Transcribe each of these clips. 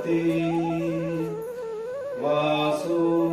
भगवते वासुदेवाय।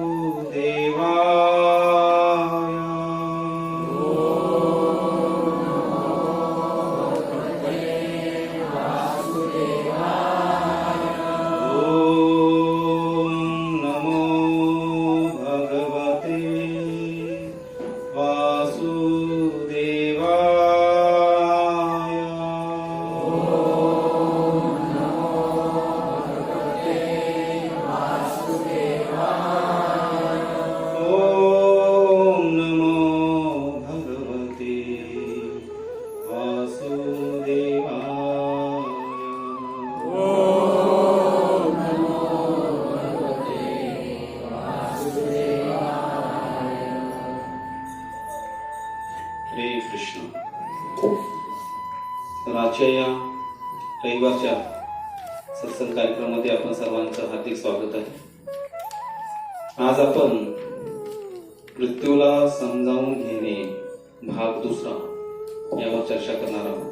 तर आजच्या या रविवारच्या सत्संग कार्यक्रमामध्ये आपण सर्वांचं हार्दिक स्वागत आहे. आज आपण मृत्यूला समजावून घेणे भाग दुसरा यावर चर्चा करणार आहोत.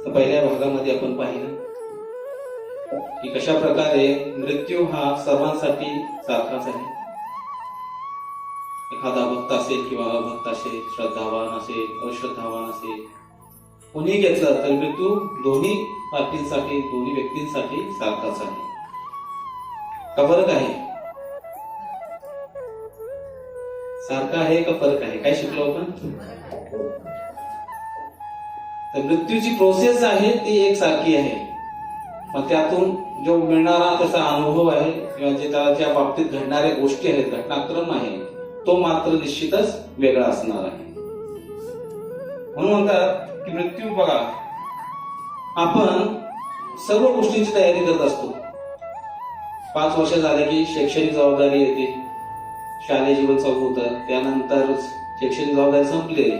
तर पहिल्या भागामध्ये आपण पाहिलं की कशा प्रकारे मृत्यू हा सर्वांसाठी सारखाच आहे. एखादा भक्त असेल किंवा अभक्त असेल, श्रद्धावान असेल, अश्रद्धावान असेल, कोणी घेतलं तर मृत्यू दोन्ही पार्टींसाठी, दोन्ही व्यक्तींसाठी सारखाच आहे. का फरक आहे? सारखा आहे का फरक आहे? काय शिकलो आपण? तर मृत्यूची प्रोसेस आहे ती एक सारखी आहे, मग त्यातून जो मिळणारा त्याचा अनुभव आहे किंवा जे त्याच्या बाबतीत घडणाऱ्या गोष्टी आहेत, घटनाक्रम आहे, तो मात्र निश्चितच वेगळा असणार आहे. म्हणून म्हणतात की मृत्यू बघा, आपण सर्व गोष्टींची तयारी करत असतो. 5 वर्ष झाले की शैक्षणिक जबाबदारी येते, शालेय जीवन चालू होतं, त्यानंतर शैक्षणिक जबाबदारी संपली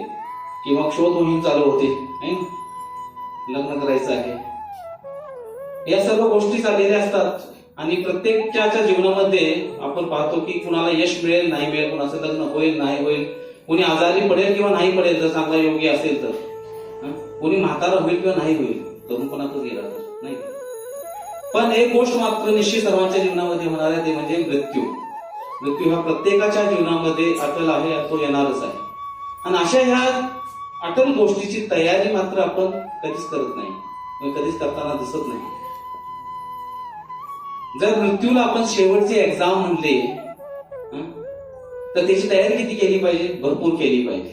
की मग शोध मोहीम चालू होते, लग्न करायचं आहे. या सर्व गोष्टी चाललेल्या असतात आणि प्रत्येकाच्या जीवनामध्ये आपण पाहतो की कुणाला यश मिळेल, नाही मिळेल, कुणाचं लग्न होईल, नाही होईल, कुणी आजारी पडेल किंवा नाही पडेल जर चांगला योगी असेल तर, कोणी म्हातारा होईल किंवा नाही होईल, तरुण कोणातच गेला तर नाही. पण एक गोष्ट मात्र निश्चित सर्वांच्या जीवनामध्ये होणार आहे, ते म्हणजे मृत्यू. मृत्यू हा प्रत्येकाच्या जीवनामध्ये अटल आहे, तो येणारच आहे. आणि अशा ह्या अटल गोष्टीची तयारी मात्र आपण कधीच करत नाही, कधीच करताना दिसत नाही. जर मृत्यूला आपण शेवटची एक्झाम म्हणले तर त्याची तयारी किती केली पाहिजे? भरपूर केली पाहिजे.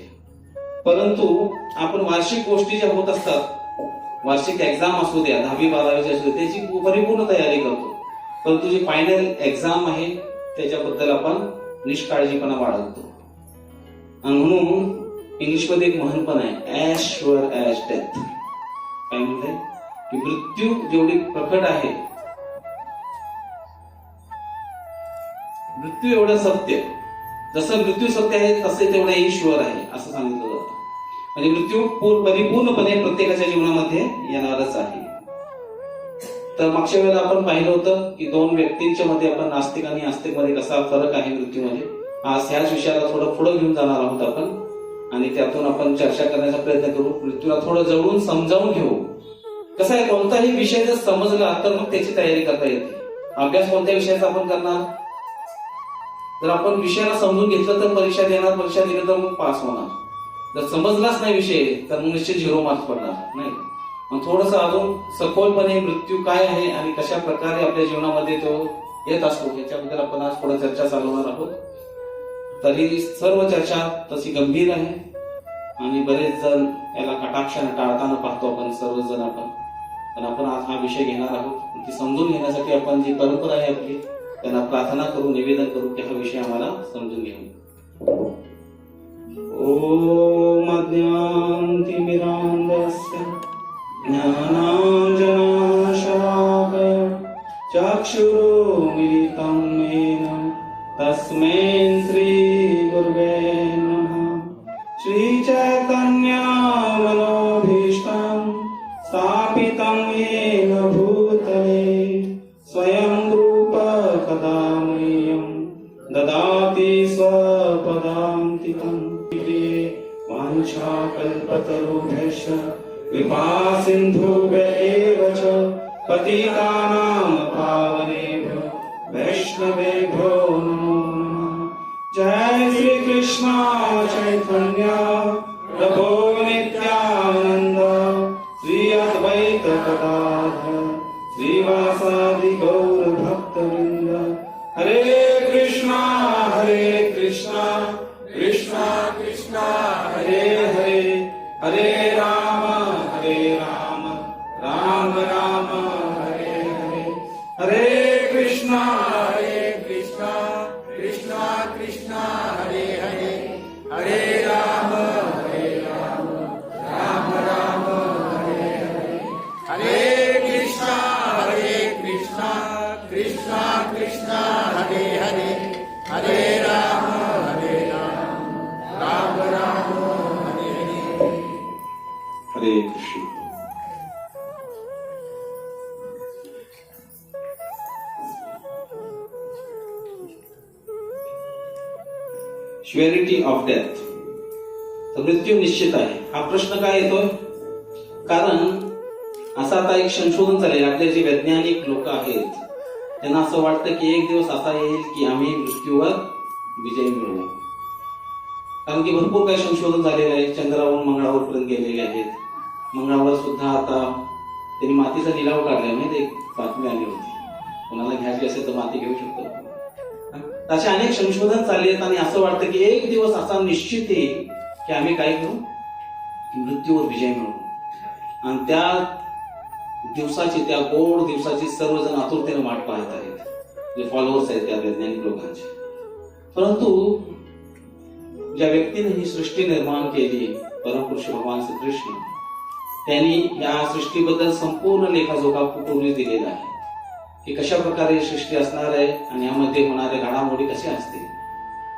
परंतु आपण वार्षिक गोष्टी ज्या होत असतात, वार्षिक एक्झाम असू द्या, 10वी 12वीची असू द्या, त्याची परिपूर्ण तयारी करतो. परंतु जी फायनल एक्झाम आहे त्याच्याबद्दल आपण निष्काळजीपणा बाळगतो. आणि म्हणून इंग्लिशमध्ये एक म्हण पण आहे, ॲज शुअर ॲज डेथ. काय म्हणते की मृत्यू जेवढी प्रकट आहे, मृत्यू एवढं सत्य, जसं मृत्यू सत्य आहे तसे तेवढं ईश्वर आहे असं सांगितलं जातं. म्हणजे मृत्यू परिपूर्णपणे प्रत्येकाच्या जीवनामध्ये येणारच आहे. तर मागच्या वेळेला आपण पाहिलं होतं की 2 व्यक्तींच्या मध्ये आपण नास्तिक आणि आस्तिक मध्ये कसा फरक आहे मृत्यूमध्ये. आज ह्याच विषयाला थोडं पुढे घेऊन जाणार आहोत आपण आणि त्यातून आपण चर्चा करण्याचा प्रयत्न करू. मृत्यूला थोडं जवळून समजावून घेऊ. कसं आहे, कोणताही विषय जर समजला तर मग त्याची तयारी करता येते. अभ्यास कोणत्या विषयाचा आपण करणार? जर आपण विषयाला समजून घेतलं तर परीक्षा देणार, परीक्षा दिली तर मग पास होणार. जर समजलाच नाही विषय तर मग निश्चित 0 मार्क्स पडणार नाही. मग थोडस अजून सखोलपणे मृत्यू काय आहे आणि कशा प्रकारे आपल्या जीवनामध्ये तो येत असतो याच्याबद्दल आपण आज थोडं चर्चा चालवणार आहोत. तरी सर्व चर्चा तशी गंभीर आहे आणि बरेच जण याला कटाक्षाने टाळताना पाहतो आपण सर्वजण पण आपण आज हा विषय घेणार आहोत. ती समजून घेण्यासाठी आपण जी परंपरा आहे आपली त्यांना प्रार्थना करू, निवेदन करू की हा विषय आम्हाला समजून घेऊ. ओम अज्ञानतिमिरान्धस्य ज्ञानाञ्जनशलाकया चक्षुरुन्मीलितं येन तस्मै श्रीगुरवे नमः. श्रीचैतन्यमनोभीष्टं स्थापितं येन भूतले स्वयं कदा मह्यं ददाति स्वपदान्तिकं. वाञ्छाकल्पतरुभ्यश्च कृपासिन्धुभ्यश्च पतितानां पावनेभ्यो वैष्णवेभ्यो नमो नमः। जय श्री कृष्ण चैतन्य प्रभो नित्यानंद श्री अद्वैत गदाधर श्रीवासादि गौर भक्तवृंद। हरे कृष्णा कृष्णा कृष्णा हरे हरे, हरे राम राम राम हरे हरे। हरे कृष्णा कृष्णा कृष्णा हरे हरे, हरे राम राम राम हरे हरे। हरे कृष्णा कृष्णा कृष्णा हरे हरे, हरे राम राम राम हरे हरे। हरे कृष्ण। श्युअरिटी ऑफ डेथ, तर मृत्यू निश्चित आहे. हा प्रश्न काय येतोय? कारण असं आता एक संशोधन चालेल, आपले जे वैज्ञानिक लोक आहेत त्यांना असं वाटतं की एक दिवस असा येईल की आम्ही मृत्यूवर विजय मिळवू. कारण की भरपूर काही संशोधन झालेलं आहे. चंद्रावरून मंगळावर पर्यंत गेलेले आहेत. मंगळावर सुद्धा आता त्यांनी मातीचा लिलाव काढलाय, माहिती एक बातमी आली होती. कोणाला घ्यायची असेल तर माती घेऊ शकतो. असे अनेक संशोधन चालले आहेत आणि असं वाटतं की एक दिवस असा निश्चित येईल की आम्ही काय करू, मृत्यूवर विजय मिळवू. आणि त्या दिवसाची, त्या गोड दिवसाची सर्वजण आतुरतेने वाट पाहत आहेत, जे फॉलोअर्स आहेत त्या वैज्ञानिक लोकांचे. परंतु ज्या व्यक्तीने ही सृष्टी निर्माण केली, परमपुरुष भगवान श्रीकृष्ण, त्यांनी या सृष्टीबद्दल संपूर्ण लेखाजोखा पूर्वी दिलेला आहे की कशा प्रकारे सृष्टी असणार आहे आणि यामध्ये होणाऱ्या घडामोडी कशा असतील.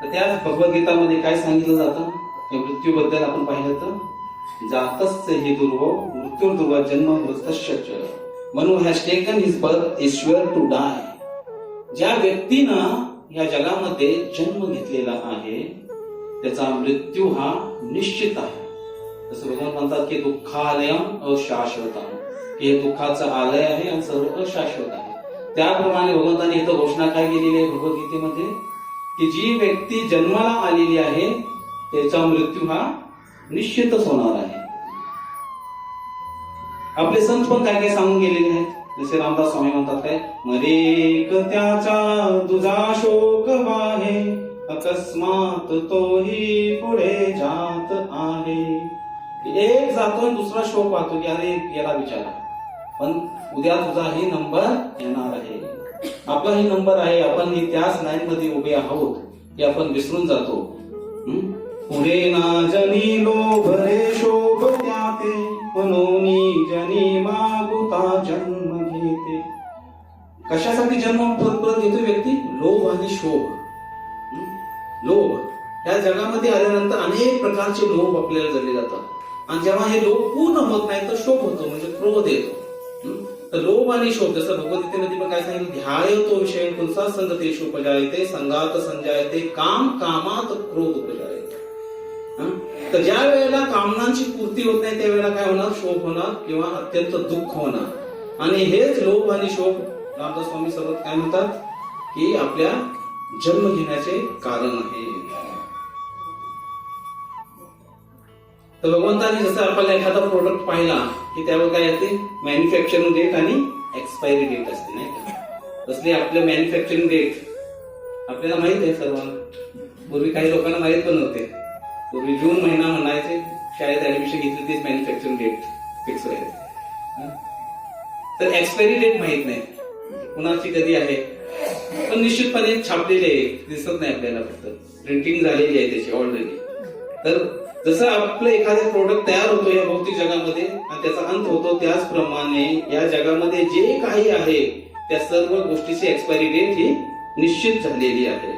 तर त्याच भगवद्गीतामध्ये काय सांगितलं जातं, मृत्यूबद्दल आपण पाहिलं तर जातस्य हि दुर्वो मृत्युर्दुर्वा जन्म मृतस्य च man who has taken his birth is sure to die. ज्या व्यक्तीनं या जगामध्ये जन्म घेतलेला आहे त्याचा मृत्यू हा निश्चित आहे. जसं भगवान म्हणतात की दुःखालयम अशाश्वतम, की हे दुःखाचं आलय आहे आणि सर्व अशाश्वत आहे. त्याप्रमाणे भगवंताने इथं घोषणा काय केलेली आहे भगवद्गीतेमध्ये, की जी व्यक्ती जन्माला आलेली आहे त्याचा मृत्यू हा निश्चितच होणार आहे. आपले संत पण काय काय सांगून गेलेले आहेत. जसे रामदास स्वामी म्हणतात काय, मरेक त्याचा तुझा शोक वाहे अकस्मात तोही पुढे जात आहे. एक जातो आणि दुसरा शोक वाहतो की अरे याला विचारा, पण उद्या तुझाही नंबर येणार आहे. आपलाही नंबर आहे, आपण त्याच लाईन मध्ये उभे आहोत हे आपण विसरून जातो. पुढे ना जनी लोभ रे शोभ त्याते मनोनी जनी मागुता जन्म घेते. कशासाठी जन्म परत परत येतो व्यक्ती? लोभ आणि शोभ. लोभ, या जगामध्ये आल्यानंतर अनेक प्रकारचे लोभ आपल्याला जडले जातात आणि जेव्हा हे लोभ पूर्ण होत नाही तर शोभ होतो, म्हणजे क्रोध येतो. तर लोभ आणि शोभ, जसं भगवद्गीतेमध्ये पण काय सांगितलं, ध्याय तो विषय पुंसा संगतेषु उपजायते संगात संजायते काम कामात क्रोध उपजायते. तर ज्या वेळेला कामनांची पूर्ती होत नाही त्यावेळेला काय होणार, शोभ होणार किंवा अत्यंत दुःख होणार. आणि हेच लोभ आणि शोभ रामदास स्वामी सर्व काय म्हणतात की आपल्या जन्म घेण्याचे कारण आहे. तर भगवंताने जसं आपल्याला एखादा प्रोडक्ट पाहिला की त्यावर काय येते, मॅन्युफॅक्चरिंग डेट आणि एक्सपायरी डेट असते, नाही का. तसली आपल्या मॅन्युफॅक्चरिंग डेट आपल्याला माहित आहे सर्वांना. पूर्वी काही लोकांना माहित पण नव्हते. पूर्वी जून महिना म्हणायचे, शाळेत ऍडमिशन घेतली तीच मॅन्युफॅक्चरिंग डेट फिक्स व्हायची. तर एक्सपायरी डेट माहित नाही कुणाची कधी आहे, पण निश्चितपणे छापलेली आहे, दिसत नाही आपल्याला, फक्त प्रिंटिंग झालेली आहे त्याची ऑलरेडी. तर जसं आपलं एखादं प्रोडक्ट तयार होतो या भौतिक जगामध्ये आणि त्याचा अंत होतो, त्याचप्रमाणे या जगामध्ये जे काही आहे त्या सर्व गोष्टीची एक्सपायरी डेट ही निश्चित झालेली आहे.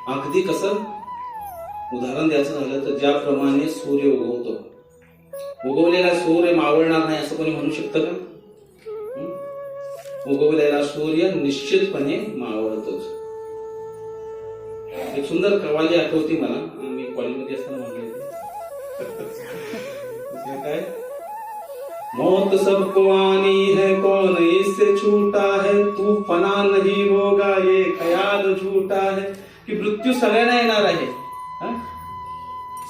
अगदी कसं उदाहरण द्यायचं झालं तर ज्याप्रमाणे सूर्य उगवतो, उगवलेला सूर्य मावळणार नाही असं कोणी म्हणू शकतं का? उगवलेला सूर्य निश्चितपणे मावळतोच. एक सुंदर कवाली आठवती मला, मी कॉलेजमध्ये असताना म्हणले मौत सबको आनी है, कौन इससे छूटा है, तू फना नहीं होगा ये ख्याल झूठा है, की मृत्यू सगळ्यांना येणार आहे.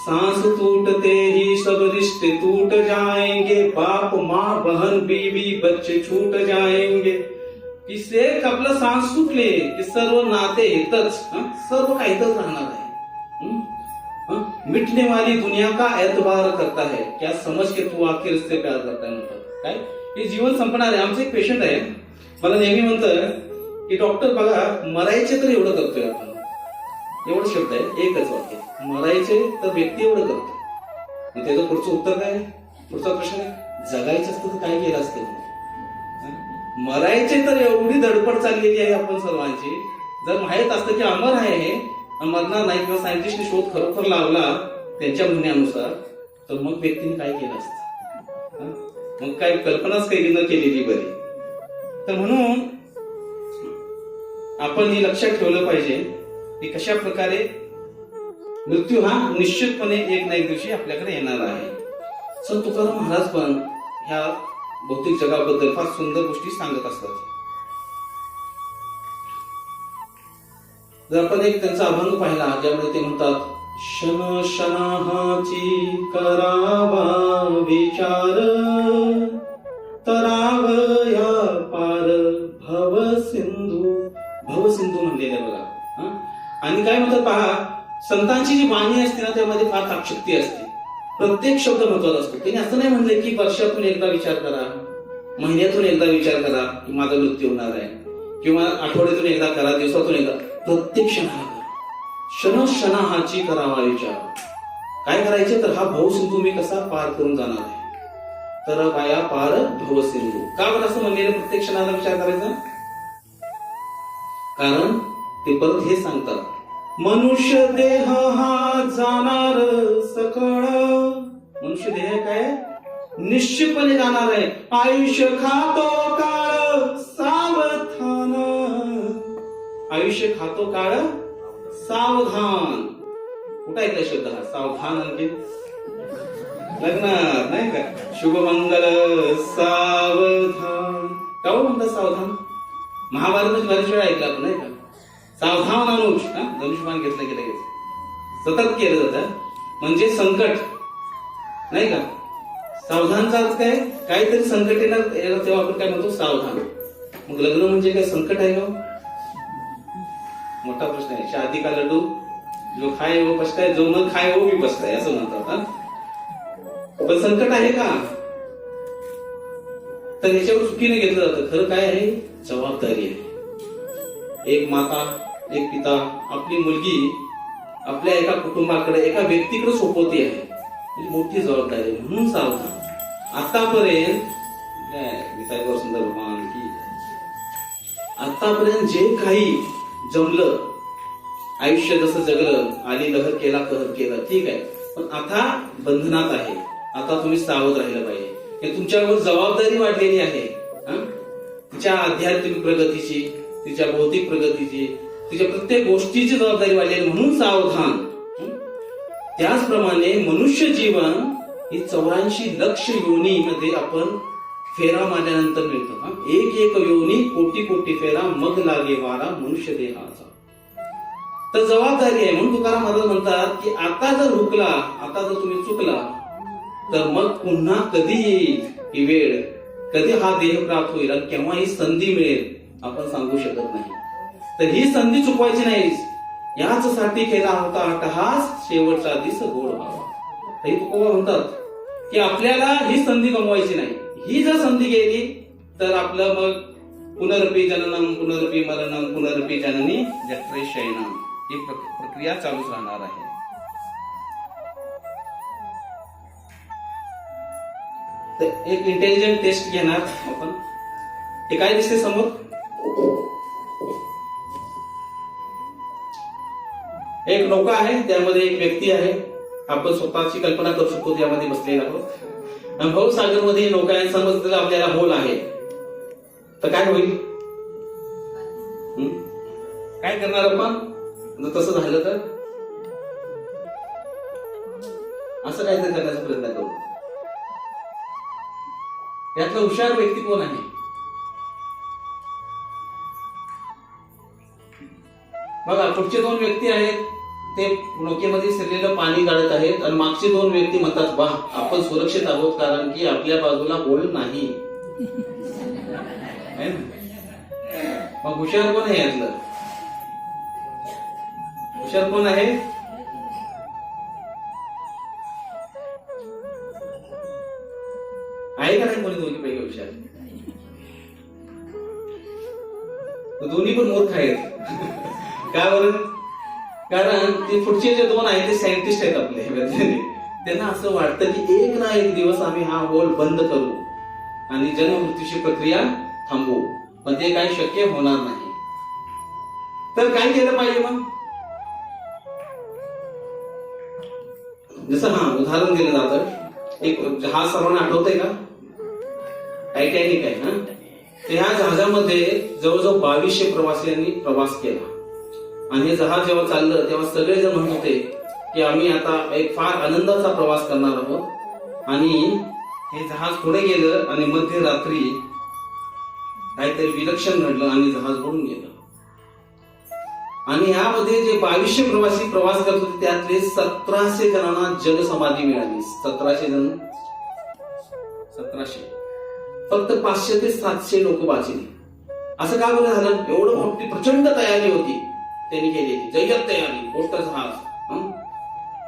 सांस टूटते ही सब रिश्ते टूट जाएंगे, बाप माँ बहन बीवी बच्चे छूट जाएंगे. की शेख आपलं सांस सुटले की सर्व नाते येतच, सर्व काहीतच राहणार आहे. मिटने वाली दुनिया का एतबार करता है, क्या समझ के तू आखिर इससे प्यार करता है म्हणतात. काय हे जीवन संपणार आहे. आमचं एक पेशंट आहे, मला नेहमी म्हणतं की डॉक्टर बघा मरायचे तर एवढं करतोय आपण, एवढं शब्द आहे, एकच वाक्य, मरायचे तर व्यक्ती एवढं करतो. मग त्याचं पुढचं उत्तर काय, पुढचा प्रश्न आहे जगायचं असतं तर काय केलं असतं. मरायचे तर एवढी धडपड चाललेली आहे आपण सर्वांची. जर माहित असतं की अमर आहे हे, मरणार नाही, किंवा सायंटिस्टने शोध खरोखर लावला त्यांच्या म्हणण्यानुसार, तर मग व्यक्तीने काय केलं असतं. मग काय कल्पनाच काही न केलेली बरी. तर म्हणून आपण हे लक्षात ठेवलं पाहिजे की कशा प्रकारे मृत्यू हा निश्चितपणे एक ना एक दिवशी आपल्याकडे येणार आहे. संत तुकाराम महाराज पण ह्या भौतिक जगाबद्दल फार सुंदर गोष्टी सांगत असतात. जर आपण एक त्यांचा अभंग पाहिला ज्यामध्ये ते म्हणतात, क्षण क्षणाची करावा विचार, तरावया पार भवसिंधू. भवसिंधू म्हणलेले बघा. आणि काय म्हणतात पहा, संतांची जी वाणी असते ना त्यामध्ये फार ताकशक्ती असते. प्रत्येक शब्द महत्वाचा असतो. त्यांनी असं नाही म्हणले की वर्षातून एकदा विचार करा, महिन्यातून एकदा विचार करा की माझा मृत्यू होणार आहे, किंवा आठवड्यातून एकदा करा, दिवसातून एकदा. प्रत्येक क्षणाला क्षण क्षणाची करावा विचार. काय करायचे तर हा भवसिंधू मी कसा पार करून जाणार आहे. तर वाया पार भवसिंधू. का बरं असं म्हणलेलं प्रत्येक क्षणाला विचार करायचा, कारण ते परत हे सांगतात, मनुष्य देह हा जाणार सकळ. मनुष्य देह काय निश्चितपणे जाणार आहे. आयुष्य खातो काळ सावधान. आयुष्य खातो काळ सावधान. कुठं ऐकला शब्द हा सावधान. आणखी लग्नात नाही का, शुभमंगल सावधान. का म्हणतात सावधान. महाभारत बऱ्याच वेळा ऐकला आपण नाही का, सावधान अनुज. धनुष्यबाण घेतलं की लगेच सतत केलं जातं, म्हणजे संकट नाही का. सावधानचा अर्थ काय, काहीतरी संकट येणार तेव्हा आपण काय म्हणतो सावधान. मग लग्न म्हणजे काय संकट आहे का, मोठा प्रश्न आहे. शादी का लड्डू जो खाए वो पछताए, जो न खाए वो भी पछताए असं म्हणतात. पण संकट आहे का, तर ह्याच्यावर चुकीने घेतलं जातं. खरं काय आहे, जबाबदारी आहे. एक माता एक पिता आपली मुलगी आपल्या एका कुटुंबाकडे एका व्यक्तीकडे सोपवते आहे, ही मोठी जबाबदारी आहे. म्हणून सावधान. आतापर्यंत सुंदर भगवान की आतापर्यंत जे काही जमलं, आयुष्य जसं जगलं, आली लहर केला कहर केला, ठीक आहे. पण आता बंधनात आहे. आता तुम्ही सावध राहिलं पाहिजे. हे तुमच्यावर जबाबदारी वाढलेली आहे. तिच्या आध्यात्मिक प्रगतीची, तिच्या भौतिक प्रगतीची, तिच्या प्रत्येक गोष्टीची जबाबदारी वाढलेली. म्हणून सावधान. त्याचप्रमाणे मनुष्य जीवन ही 84 लक्ष योनीमध्ये आपण फेरा मारल्यानंतर मिळतं. एक एक योनी कोटी कोटी फेरा, मग लागे वारा मनुष्य देहाचा. तर जबाबदारी आहे. म्हणून तुकाराम महाराज म्हणतात की आता जर हुकला, आता जर तुम्ही चुकला, तर मग पुन्हा कधी येईल ही वेळ, कधी हा देह प्राप्त होईल आणि केव्हा ही संधी मिळेल आपण सांगू शकत नाही. तर ही संधी चुकवायची नाही. याचसाठी केला होता अट्टहास, शेवटचा दिस गोड व्हावा. हे तुकोबा म्हणतात की आपल्याला ही संधी गमवायची नाही. ही जर संधी गेली तर आपलं मग पुनरपी जननम पुनरपी मरणम पुनरपी जननी जठरे शयनम ही प्रक्रिया चालूच राहणार आहे. तर एक इंटेलिजंट टेस्ट घेणार आपण. हे काय दिसते समोर, एक नौका आहे, त्यामध्ये एक व्यक्ती आहे. आपण स्वतःची कल्पना करू शकतो त्यामध्ये बसलेला आहोत. भवसागर मध्ये नौका आहे, समजलं आपल्याला होल आहे, तर काय होईल, काय करणार आपण जर तसं झालं तर. असं काहीतरी करण्याचा प्रयत्न करू. यातला हुशार व्यक्ती कोण आहे? बघा, पुढचे दोन व्यक्ती आहेत ते नौकेमध्ये शिरलेलं पाणी गाळत आहेत आणि मागचे दोन व्यक्ती म्हणतात, वाह, आपण सुरक्षित आहोत कारण की आपल्या बाजूला होल नाही. मग हुशार कोण आहे यातलं? हुशार कोण आहे? आहे का नाही कोणी दोन्ही पैकी हुशार? दोन्ही पण मूर्ख आहेत. का बरं? कारण ते पुढचे जे दोन आहेत ते सायंटिस्ट आहेत आपले. त्यांना असं वाटतं की एक ना एक दिवस आम्ही हा होल बंद करू आणि जन्ममृत्यूची प्रक्रिया थांबवू, पण ते काही शक्य होणार नाही. तर काय केलं पाहिजे मग? जसं उदाहरण दिलं जातं, एक जहाज सर्वांना आठवतंय का? टायटॅनिक आहे ना. ह्या जहाजामध्ये जवळजवळ 2200 प्रवाशांनी प्रवास केला आणि हे जहाज जेव्हा चाललं तेव्हा सगळेजण म्हणत होते की आम्ही आता एक फार आनंदाचा प्रवास करणार आहोत. आणि हे जहाज पुढे गेलं आणि मध्यरात्री काहीतरी विलक्षण घडलं आणि जहाज बुडून गेलं. आणि यामध्ये जे 2200 प्रवासी प्रवास करत होते त्यातले 1700 जणांना जलसमाधी मिळाली. 1700 जण, 1700. फक्त 500 ते 700 लोक वाचले. असं का बरं झालं? एवढं मोठी प्रचंड तयारी होती त्यांनी केलेली, जय्यत तयारी, मोठं जहाज.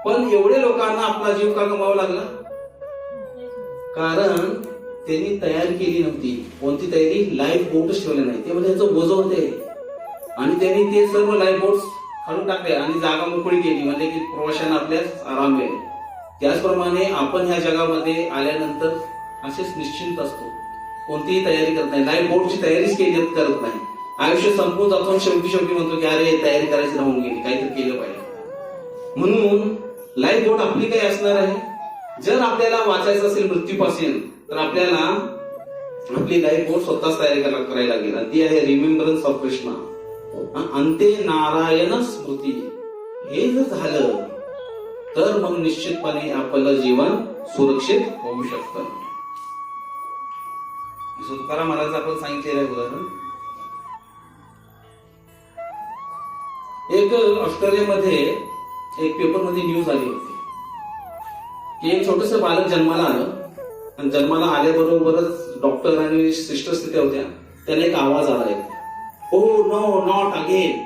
पण एवढे लोकांना आपला जीव का गमावा लागला? कारण त्यांनी तयारी केली नव्हती. कोणती तयारी? लाईफ बोटच ठेवले नाही. ते म्हणजे याचं ओझं होते आणि त्यांनी ते सर्व लाईफ बोट्स काढून टाकले आणि जागा मोकळी केली, म्हणजे की प्रवाशांना आपल्यास आराम मिळेल. त्याचप्रमाणे आपण ह्या जगामध्ये आल्यानंतर असेच निश्चिंत असतो, कोणतीही तयारी करत नाही, लाईफ बोटची तयारीच केली करत नाही. आयुष्य संपून जातो, शेवटी म्हणतो की अरे तयारी करायची राहून गेली, काहीतरी केलं पाहिजे. म्हणून लाईफ बोट आपली काय असणार आहे? जर आपल्याला वाचायचं असेल मृत्यूपासून तर आपल्याला आपली लाईफ बोट स्वतःच तयारी करायला लागेल. ती आहे रिमेंबरन्स ऑफ कृष्णा, अंते नारायण स्मृती. हे जर झालं तर मग निश्चितपणे आपलं जीवन सुरक्षित होऊ शकतं. तुकाराम महाराज आपण सांगितलेलं आहे उदाहरण. एक ऑस्ट्रेलियामध्ये एक पेपरमध्ये न्यूज आली होती की एक छोटस बालक जन्माला आलं आणि जन्माला आल्याबरोबरच डॉक्टर आणि सिस्टर्स तिथे होत्या. त्याने एक आवाज आला, ओ नो नॉट अगेन.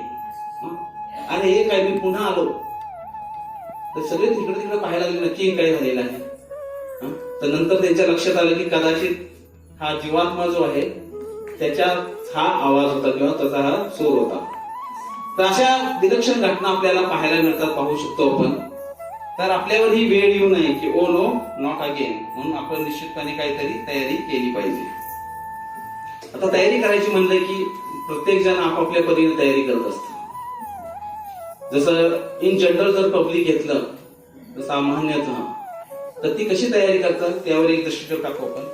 आणि हे काय, मी पुन्हा आलो. तर सगळे तिकडे तिकडे पाहायला लागले नक्की काय झालेलं आहे. तर नंतर त्यांच्या लक्षात आलं की कदाचित हा जीवात्मा जो आहे त्याच्या हा आवाज होता किंवा त्याचा हा सूर होता. तर अशा विलक्षण घटना आपल्याला पाहायला मिळतात, पाहू शकतो आपण. तर आपल्यावर ही वेळ येऊ नये की ओ नो नॉट अगेन, म्हणून आपण निश्चितपणे काहीतरी तयारी केली पाहिजे. आता तयारी करायची म्हणलं की प्रत्येक जण आपापल्या परीने तयारी करत असतं. जसं इन जनरल जर पब्लिक घेतलं सामान्यतः, तर ती कशी तयारी करतात त्यावर एक दृष्टिकोन टाकू आपण.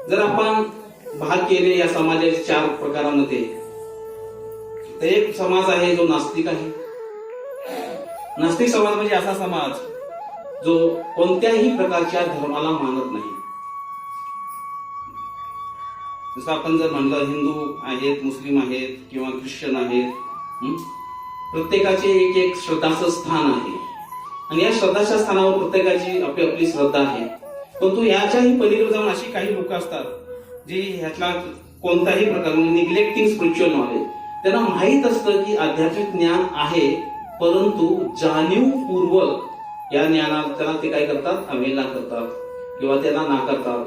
जर आपण भाग केले या समाजाच्या 4 प्रकारामध्ये, तर एक समाज आहे जो नास्तिक आहे. नास्तिक समाज म्हणजे असा समाज जो कोणत्याही प्रकारच्या धर्माला मानत नाही. जसं आपण जर म्हणलं हिंदू आहेत, मुस्लिम आहेत किंवा ख्रिश्चन आहेत, प्रत्येकाचे एक एक श्रद्धाचं स्थान आहे आणि या श्रद्धाच्या स्थानावर प्रत्येकाची आपली आपली श्रद्धा आहे. परंतु याच्याही पलीकडे जाऊन अशी काही लोक असतात जी ह्यातला कोणताही प्रकार म्हणजे निग्लेक्टिंग स्पिरिच्युअल नॉलेज, त्यांना माहित असतं की आध्यात्मिक ज्ञान आहे, परंतु जाणीवपूर्वक या ज्ञानाला त्याला ते काय करतात, अवहेलना करतात किंवा त्याला नाकारतात.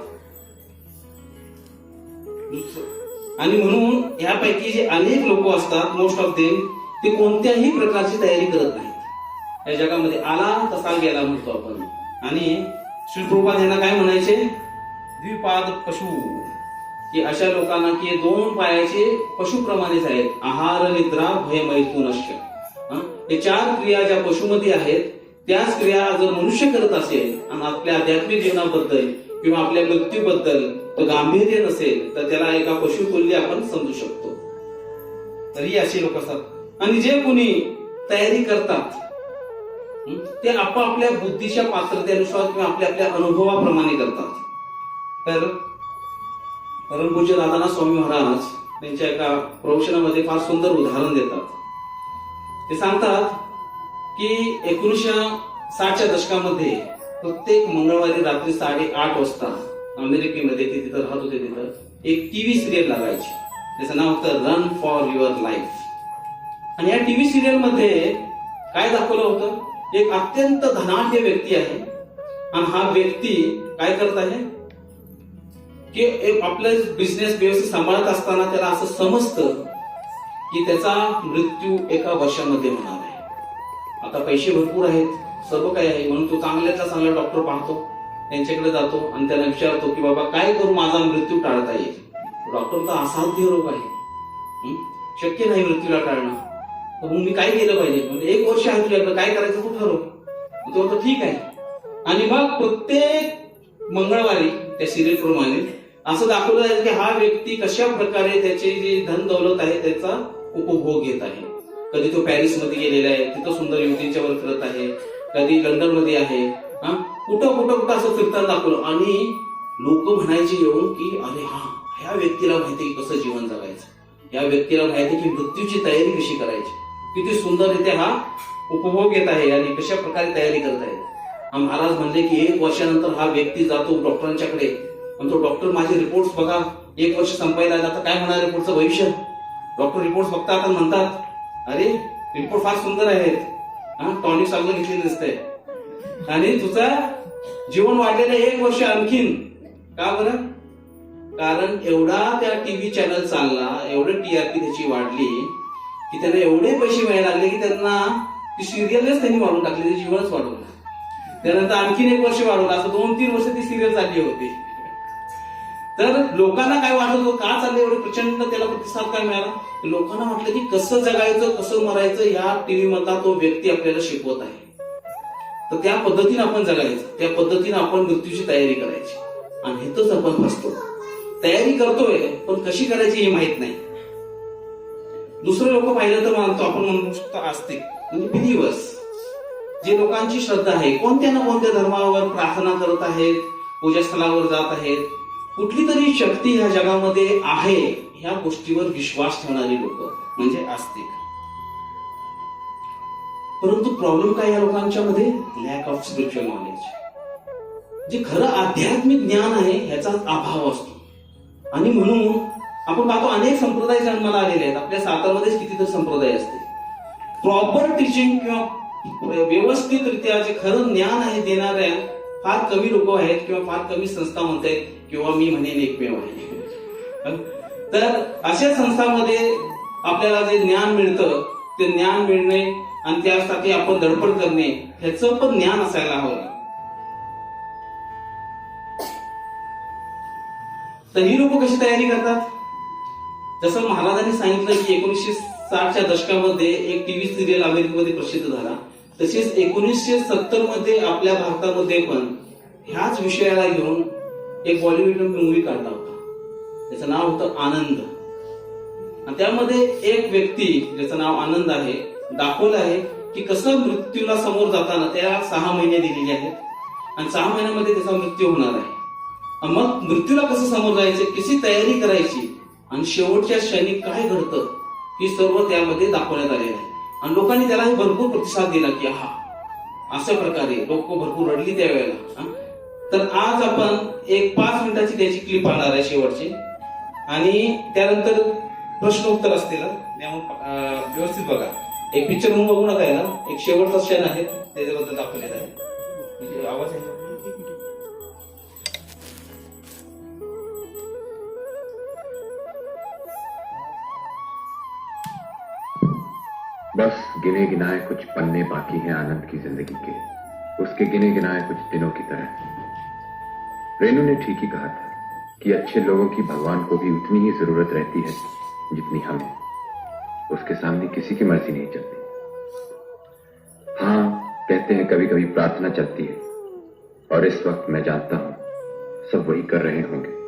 आणि म्हणून यापैकी जे अनेक लोक असतात, मोस्ट ऑफ देम, ते कोणत्याही प्रकारची तयारी करत नाहीत. या जगामध्ये आला तसा गेला म्हणतो आपण. आणि श्री प्रभुपाद यांना काय म्हणायचे, द्विपाद पशु, की अशा लोकांना की 2 पायाचे पशुप्रमाणेच आहेत. आहार, निद्रा, भय, मैथुनश्च. हे 4 क्रिया ज्या पशुमध्ये आहेत त्याच क्रिया जर मनुष्य करत असेल आणि आपल्या आध्यात्मिक जीवनाबद्दल किंवा आपल्या मृत्यूबद्दल तो गांभीर्य नसेल तर त्याला एका पशुतुल्य आपण समजू शकतो. तरी अशी लोक असतात. आणि जे कोणी तयारी करतात ते आपापल्या बुद्धीच्या पात्रतेनुसार किंवा आपल्या आपल्या अनुभवाप्रमाणे करतात. तर परमपूज्य दादानाथ स्वामी महाराज त्यांच्या एका प्रवचनामध्ये फार सुंदर उदाहरण देतात. ते सांगतात की 1960च्या दशकामध्ये प्रत्येक मंगळवारी रात्री 8:30 वाजता अमेरिकेमध्ये ते तिथं राहत होते, तिथं एक टीव्ही सिरियल लागायची. त्याचं नाव होतं रन फॉर युअर लाईफ. आणि या टीव्ही सिरियल मध्ये काय दाखवलं होतं, एक अत्यंत धनाढ्य व्यक्ती आहे आणि हा व्यक्ती काय करत आहे की आपलं बिझनेस व्यवस्थित सांभाळत असताना त्याला असं समजतं की त्याचा मृत्यू एका वर्षामध्ये होणार आहे. आता पैसे भरपूर आहेत, सर्व काही आहे, म्हणून तो चांगल्यातला चांगला डॉक्टर पाहतो, त्यांच्याकडे जातो आणि त्याला विचारतो की बाबा काय करू माझा मृत्यू टाळता येईल. डॉक्टर तर असाध्य रोग आहे, शक्य नाही मृत्यूला टाळणं, तर मग मी काय केलं पाहिजे. म्हणजे 1 वर्ष आहे तुझ्याकडे, काय करायचं तू ठरव. तो म्हणतो ठीक आहे. आणि मग प्रत्येक मंगळवारी त्या सिरियल प्रमाणे असं दाखवलं जायचं की हा व्यक्ती कशा प्रकारे त्याचे जे धन दौलत आहे त्याचा उपभोग घेत आहे. कधी तो पॅरिस मध्ये गेलेला आहे, तिथं सुंदर युवतींच्यावर फिरत आहे, कधी लंडन मध्ये आहे, कुठं कुठं कुठं असं फिरताना दाखवलं. आणि लोक म्हणायचे येऊन की अरे ह्या व्यक्तीला माहिती की कसं जीवन जगायचं, या व्यक्तीला माहिती की मृत्यूची तयारी कशी करायची, किती सुंदररित्या हा उपभोग घेत आहे आणि कशा प्रकारे तयारी करत आहे. महाराज म्हणले की 1 वर्षानंतर हा व्यक्ती जातो डॉक्टरांच्याकडे आणि तो डॉक्टर माझे रिपोर्ट्स बघा, 1 वर्ष संपायला आता काय होणार आहे पुढचं भविष्य. डॉक्टर रिपोर्ट्स बघतात आणि म्हणतात अरे रिपोर्ट फार सुंदर आहेत, टॉनिक चांगलं घेतलेलं दिसतंय आणि तुझा जीवन वाढलेलं 1 वर्ष आणखीन. का बरं? कारण एवढा त्या टीव्ही चॅनल चालला, एवढं टीआरपी त्याची वाढली की त्यांना एवढे पैसे मिळायला लागले की त्यांना ती सिरियलच त्यांनी वाढवून टाकली, ते जीवनच वाढवलं. त्यानंतर आणखीन 1 वर्ष वाढवलं, असं 2-3 वर्ष ती सिरियल चालली होती. तर लोकांना काय वाटत होतं, का चाललं एवढं प्रचंड त्याला प्रतिसाद काय मिळाला. लोकांना म्हटलं की कसं जगायचं, कसं मरायचं या टीव्ही मधला तो व्यक्ती आपल्याला शिकवत आहे, तर त्या पद्धतीने आपण जगायचं, त्या पद्धतीने आपण मृत्यूची तयारी करायची. आणि हेच आपण फसतो, तयारी करतोय पण कशी करायची हे माहित नाही. दुसरे लोक पाहिलं तर मानतो आपण, म्हणू शकतो आस्तिक म्हणजे बिलिव्हर्स, जे लोकांची श्रद्धा आहे, कोणत्या ना कोणत्या धर्मावर प्रार्थना करत आहेत, पूजास्थळावर जात आहेत, कुठली तरी शक्ती ह्या जगामध्ये आहे ह्या गोष्टीवर विश्वास ठेवणारी लोक म्हणजे आस्तिक. परंतु प्रॉब्लेम काय या लोकांच्या मध्ये, लॅक ऑफ स्पिरिच्युअल नॉलेज. जे खरं आध्यात्मिक ज्ञान आहे ह्याचा अभाव असतो. आणि म्हणून आपण पाहतो अनेक संप्रदाय जन्माला आलेले आहेत. आपल्या सातारमध्येच कितीतरी संप्रदाय असते. प्रॉपर टीचिंग किंवा व्यवस्थितरित्या जे खरं ज्ञान आहे देणाऱ्या फार कमी लोक आहेत किंवा फार कमी संस्था म्हणतायत किंवा मी म्हणेन एकमेव आहे. तर अशा संस्थांमध्ये आपल्याला जे ज्ञान मिळतं ते ज्ञान मिळणे आणि त्यासाठी आपण धडपड करणे ह्याचं पण ज्ञान असायला हवं. तर ही लोक कशी तयारी करतात, जसं महाराजांनी सांगितलं की 1960च्या दशकामध्ये एक टीव्ही सिरियल अमेरिकेमध्ये प्रसिद्ध झाला, तसेच 1970 मध्ये आपल्या भारतामध्ये पण ह्याच विषयाला घेऊन एक बॉलिवूड मूवी काढला होता. त्याचं नाव होतं आनंद. आणि त्यामध्ये एक व्यक्ती ज्याचं नाव आनंद आहे दाखवलं आहे की कसं मृत्यूला समोर जाताना त्या 6 महिने दिलेले आहेत आणि 6 महिन्यामध्ये त्याचा मृत्यू होणार आहे. मग मृत्यूला कसं समोर जायचं, कशी तयारी करायची आणि शेवटच्या क्षणी काय घडतं हे सर्व त्यामध्ये दाखवण्यात आलेलं आहे. आणि लोकांनी त्यालाही भरपूर प्रतिसाद दिला की अशा प्रकारे लोक भरपूर रडली त्यावेळेला. तर आज आपण एक 5 मिनिटाची त्याची क्लिप पाहणार आहे शेवटची, आणि त्यानंतर प्रश्न उत्तर असतील, व्यवस्थित बघा. एक पिक्चर म्हणून बघू नका, याला एक शेवटचा क्षण आहे त्याच्याबद्दल दाखवलेला आहे. आवाज आहे बस गिने गिनाए कुछ पन्ने बाकी हैं आनंद की जिंदगी के, उसके गिने गिनाए कुछ दिनों की तरह। रेनू ने ठीक ही कहा था कि अच्छे लोगों की भगवान को भी उतनी ही जरूरत रहती है जितनी हमें। उसके सामने किसी की मर्जी नहीं चलती। हाँ, कहते हैं कभी कभी प्रार्थना चलती है, और इस वक्त मैं जानता हूं सब वही कर रहे होंगे।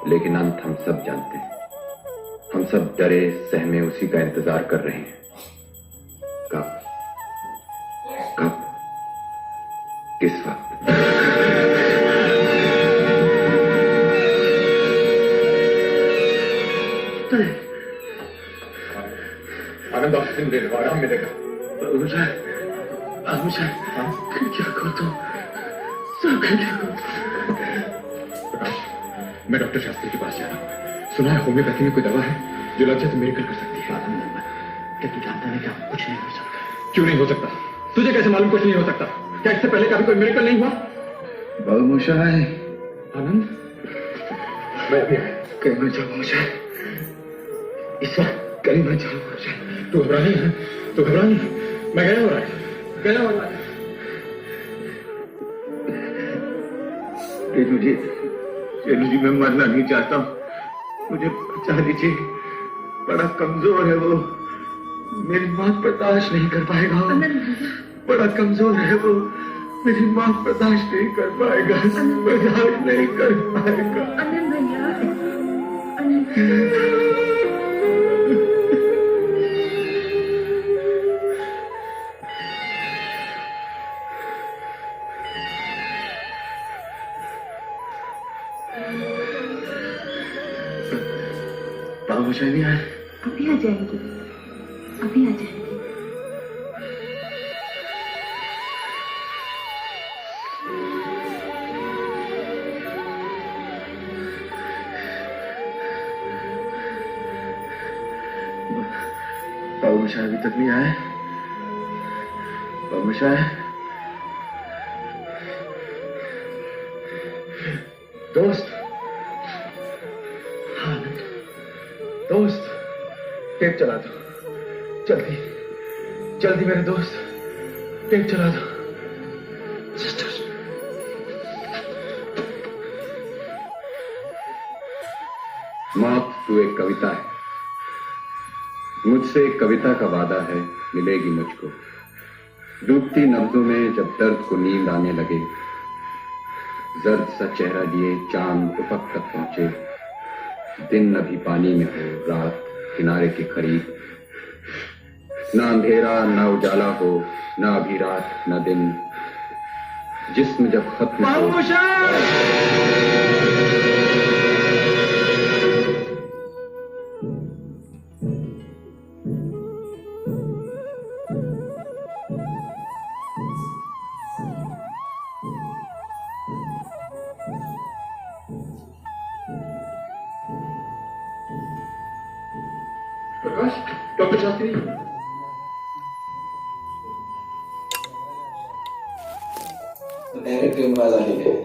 लेकिन अंत हम सब जानते हैं। हम सब डरे सहमे उसी का इंतजार कर रहे हैं। कब कब किस वक्त? आनंद ऑक्सीजन दे दो, आराम मिलेगा। क्या करता हूँ? मैं डॉक्टर शास्त्री के पास जा रहा हूँ। सुना है होम्योपैथी में कोई दवा है जो लग जाए तो मेरेकल कर सकती है। क्या तू जानता है क्या कुछ नहीं हो सकता? क्यों नहीं हो सकता? तुझे कैसे मालूम कुछ नहीं हो सकता? क्या इससे पहले कभी कोई मेरेकल नहीं हुआ? बाबूमोशाय, आनंद, मैं भी कहीं मत जाओ बाबूमोशाय, इस वक्त कहीं मत जाओ बाबूमोशाय। तू घबरा नहीं है, तू घबरा नहीं। मैं गया हो रहा है, गया हो रहा है। रेणु जी, मैं मरना नहीं चाहता हूँ, मुझे बचा लीजिए। बड़ा कमजोर है वो, मेरी मां बर्दाश्त नहीं कर पाएगा। बड़ा कमजोर है वो, मेरी मां बर्दाश्त नहीं कर पाएगा, बर्दाश्त नहीं कर पाएगा। अनंत भैया, बाबूशाह नहीं आए? अभी आ जाएंगे, अभी आ जाएंगे। बाबूशाह अभी तक नहीं आए? बाबूशाह, दोस्त, दोस्त, टेप चला दो जल्दी, जल्दी मेरे दोस्त, टेप चला दो। सिस्टर, मौत तू एक कविता है, मुझसे एक कविता का वादा है, मिलेगी मुझको। डूबती नब्जों में जब दर्द को नींद आने लगे, जर्द सा चेहरा लिए चांद उफक तक पहुंचे। दिन अभी पानी में हो, रात किनारे के करीब, ना अंधेरा ना उजाला हो, ना अभी रात ना दिन, जिस्म जब खत्म हो। प्रकाश, डॉक्टर शास्त्री, डायरेक्ट आवाज आलेली आहे।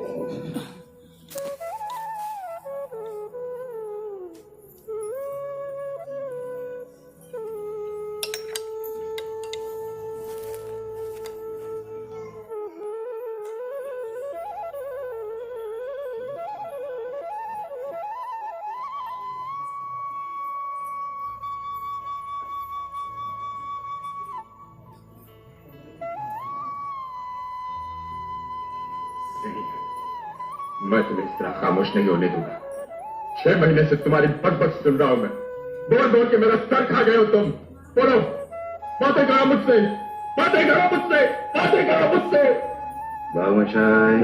मैं तुम्हें इस तरह खामोश नहीं होने दूंगा। 6 महीने से तुम्हारी बक सुन रहा हूं मैं। बोल बोल के मेरा सर खा गए हो तुम। बोलो, बातें करो मुझसे, बातें करो मुझसे, बातें करो मुझसे। बाबूमोशाय,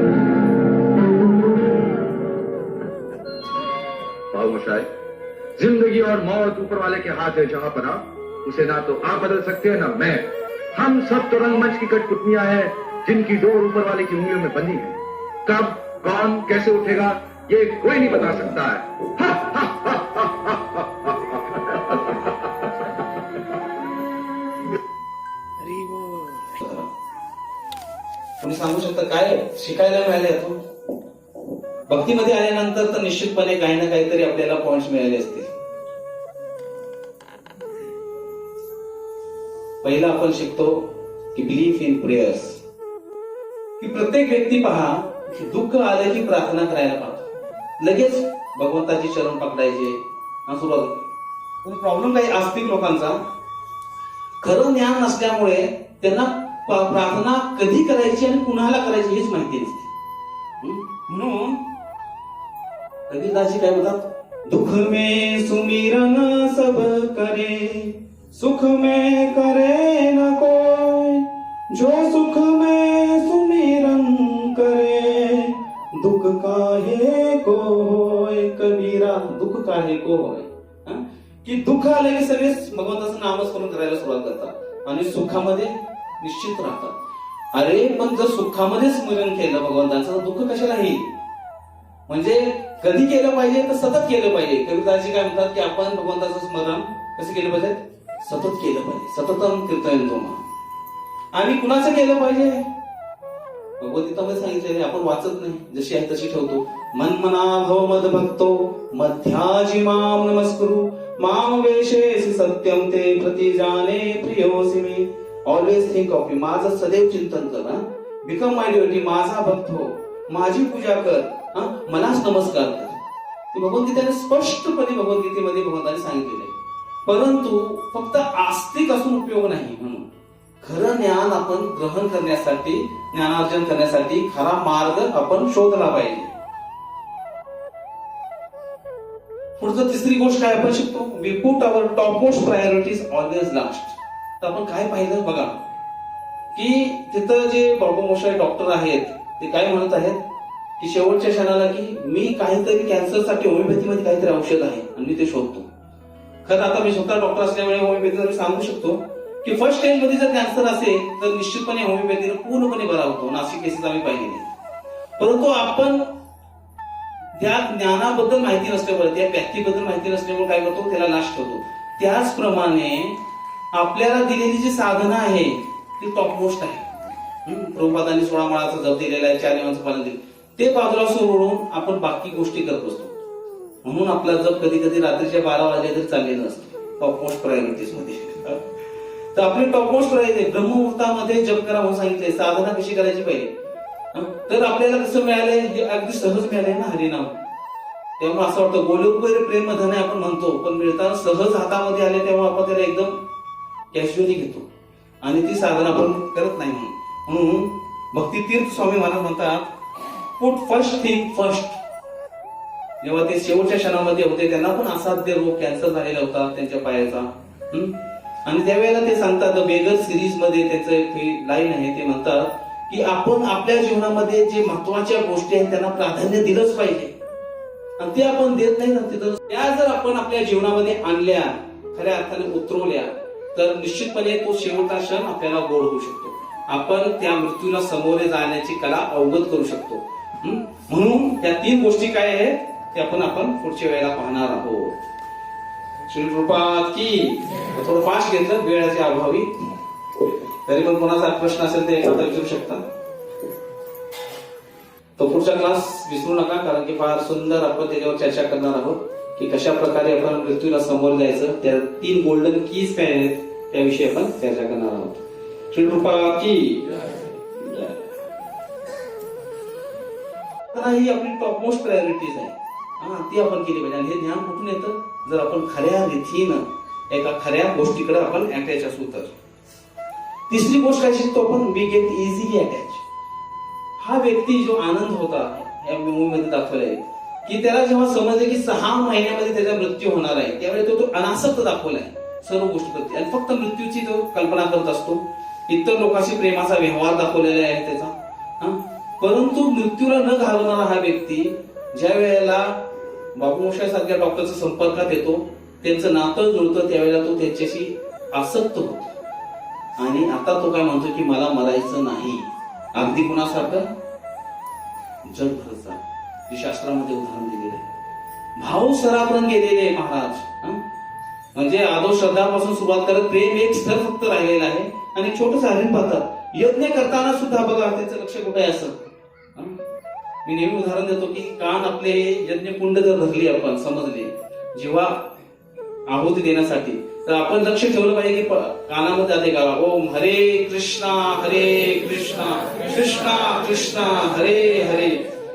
बाबूमोशाय, जिंदगी और मौत ऊपर वाले के हाथ है। जहां पर उसे ना तो आप बदल सकते हैं ना मैं। हम सब तो रंगमंच की कठपुतलियां हैं जिनकी डोर ऊपर वाले की उंगलियों में बंधी है। कब कौन कैसे उठेगा ये कोई नहीं बता सकता है। तुम्ही सांगू शकता काय शिकायला मिळाले यातून? भक्तीमध्ये आल्यानंतर तर निश्चितपणे काही ना काहीतरी आपल्याला पॉइंट्स मिळाले असतील. पहिला आपण शिकतो की बिलीफ इन प्रेयर्स, की प्रत्येक व्यक्ती पहा दुःख आलं की प्रार्थना करायला पाहतो, लगेच भगवंताची चरण पकडायचे सुरुवात. प्रॉब्लेम काही आस्तिक लोकांचा खरं ज्ञान नसल्यामुळे त्यांना प्रार्थना कधी करायची आणि कुणाला करायची हेच माहिती नसते. म्हणून कबीरदासजी काय म्हणतात, दुख में सुमिरन सब करे, सुख में करे न कोई, जो सुख में सुमिरन करे, दुख काहे को होय कबीरा, दुःख काहे को होय. हं? की दुःख आले की सगळे भगवंताचं नामस्मरण करायला सुरुवात करतात आणि सुखामध्ये निश्चित राहतात. अरे पण जर सुखामध्ये स्मरण केलं भगवंताचं, तर दुःख कशाला येईल? म्हणजे कधी केलं पाहिजे तर सतत केलं पाहिजे. कबीरदासजी काय म्हणतात की आपण भगवंताचं स्मरण कसं केलं पाहिजे? सतत केलं पाहिजे. सततम कीर्तयंतो मां. आणि कुणाचं केलं पाहिजे? भगवद्गीतामध्ये सांगितलेलं आपण वाचत नाही, जशी आहे तशी ठेवतो. मन्मना भव मद भक्तो मध्याजी माम नमस्कुरु, माम वेशेसी सत्यम ते प्रतिजाने प्रियोसी मी. Always think of me. माझं सदैव चिंतन कर. Become my devotee. माझा भक्त हो, माझी पूजा कर, मलाच नमस्कार कर. भगवद्गीतेने स्पष्टपणे भगवद्गीतेमध्ये भगवंताने सांगितलेलं आहे. परंतु फक्त आस्तिक असून उपयोग नाही. म्हणून खरं ज्ञान आपण ग्रहण करण्यासाठी, ज्ञानार्जन करण्यासाठी खरा मार्ग आपण शोधला पाहिजे. पुढचं तिसरी गोष्ट काय आपण शिकतो? We put our top most priorities always last. तर आपण काय पाहिलं बघा की तिथं जे बाबूमोशाय डॉक्टर आहेत ते काय म्हणत आहेत की शेवटच्या क्षणाला की मी काहीतरी कॅन्सरसाठी होमिओपॅथीमध्ये काहीतरी औषध आहे आणि मी ते शोधतो. खरं आता मी स्वतः डॉक्टर असल्यामुळे होमिओपॅथीला सांगू शकतो की फर्स्ट स्टेज मध्ये जर कॅन्सर असेल तर निश्चितपणे होमिओपॅथीने पूर्णपणे बरा होतो. नाशिक केसेस आम्ही पाहिलेले. परंतु आपण त्या ज्ञानाबद्दल माहिती नसल्यामुळे, त्या व्यक्तीबद्दल माहिती नसल्यामुळे काय करतो? त्याला नाश ठेवतो. त्याचप्रमाणे आपल्याला दिलेली जी साधना आहे ती टॉपमोस्ट आहे. प्रभुपादांनी 16 माळाचा जप दिलेला आहे, 4 नियमांचं पालन दिलं, ते बाजूला सोडून आपण बाकी गोष्टी करत असतो. म्हणून आपला जप कधी कधी रात्रीच्या 12 वाजले तरी चाललेलं असतं टॉपमोस्ट प्रायोरिटीज मध्ये. तर आपली टॉपमोस्ट प्रायोरिटी ब्रह्ममुहूर्तामध्ये जप करा म्हणून सांगितले. साधना कशी करायची पाहिजे? तर आपल्याला कसं मिळालंय? हे अगदी सहज मिळालंय ना हरिनाम. तेव्हा असं वाटतं गोलोकभर प्रेम धन आपण म्हणतो, पण मिळताना सहज हातामध्ये आले तेव्हा आपण त्याला एकदम कॅज्युअली घेतो आणि ती साधना आपण करत नाही. म्हणून भक्ती तीर्थ स्वामी महाराज म्हणतात, पुट फर्स्ट थिंग फर्स्ट. जेव्हा ते शेवटच्या क्षणामध्ये होते त्यांना पण असाध्य रोग, कॅन्सर झालेला होता त्यांच्या पायाचा. आणि त्यावेळेला ते सांगतात, बेगर सिरीज मध्ये त्याचं एक लाईन आहे, ते म्हणतात की आपण आपल्या जीवनामध्ये जे महत्वाच्या गोष्टी आहेत त्यांना प्राधान्य दिलंच पाहिजे. आणि ते आपण देत नाही ना तिथं. त्या जर आपण आपल्या जीवनामध्ये आणल्या, खऱ्या अर्थाने उतरवल्या, तर निश्चितपणे तो शेवटचा क्षण आपल्याला गोड होऊ शकतो. आपण त्या मृत्यूला समोरे जाण्याची कला अवगत करू शकतो. म्हणून त्या 3 गोष्टी काय आहेत ते आपण पुढच्या वेळेला पाहणार आहोत. श्री कृपात की. थोडं फास्ट घेतलं वेळाच्या अभावी, तरी पण कोणाचा प्रश्न असेल ते एखादा विचारू शकता. तो पुढचा क्लास विसरू नका, कारण की फार सुंदर आपण त्याच्यावर चर्चा करणार आहोत की कशा प्रकारे आपण मृत्यूला समोर जायचं. त्या 3 गोल्डन कीज काय आहेत त्याविषयी आपण चर्चा करणार आहोत. श्री कृपा की. ही आपली टॉपमोस्ट प्रायोरिटीज आहे, ती आपण केली पाहिजे. आणि हे ज्ञान कुठून येतं? जर आपण खऱ्या रीतीनं एका खऱ्या गोष्टीकडे आपण अटॅच असू तर. तिसरी गोष्ट काय शिकतो आपण? We get easily attach. हा व्यक्ती जो आनंद होता या मूवीमध्ये दाखवलाय की त्याला जेव्हा समजले की 6 महिन्यामध्ये त्याचा मृत्यू होणार आहे, त्यावेळी तो अनासक्त दाखवलाय सर्व गोष्टी करते आणि फक्त मृत्यूची तो कल्पना करत असतो. इतर लोकांशी प्रेमाचा व्यवहार दाखवलेला आहे त्याचा. परंतु मृत्यूला न घालवणारा हा व्यक्ती ज्या वेळेला बाबूमोशाय सारख्या डॉक्टरच्या संपर्कात येतो, त्यांचं नातं जुळतं, त्यावेळेला तो त्यांच्याशी आसक्त होतो. आणि आता तो काय म्हणतो की मला मरायचं नाही. अगदी कुणासारखं? जगभरचा. शास्त्रामध्ये उदाहरण दिलेलं आहे. भाव सरापर्यंत गेलेले महाराज. म्हणजे आदो श्रद्धापासून सुरुवात करत प्रेम एक स्तर फक्त राहिलेला आहे. आणि छोटंसं हरिण पाहतात, यज्ञ करताना सुद्धा बघा त्याचं लक्ष कुठे असं. मी नेहमी उदाहरण देतो की कान आपले यज्ञ कुंड जर धरली आपण समजले जेव्हा आहुती देण्यासाठी, तर आपण लक्ष ठेवलं पाहिजे की कानामध्ये आले का ओम हरे कृष्णा कृष्णा कृष्णा हरे हरे,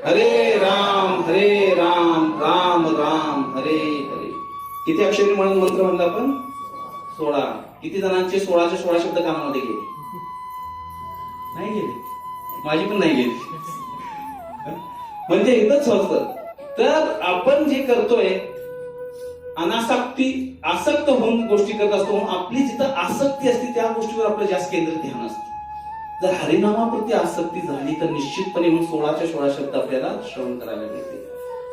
हरे राम राम राम हरे हरे. किती अक्षरी म्हणून मंत्र म्हणला आपण? 16. किती जणांचे 16चे 16 शब्द कानामध्ये गेले? नाही गेले. माझी पण नाही गेली. म्हणजे एकच असतं तर आपण जे करतोय आसक्त होऊन गोष्टी करत असतो. आपली जिथं आसक्ती असते त्या गोष्टीवर आपलं जास्त केंद्रित ध्यान असतं. जर हरिनामाप्रती आसक्ती झाली तर निश्चितपणे मग 16च्या 16 शब्द आपल्याला श्रवण करायला मिळते.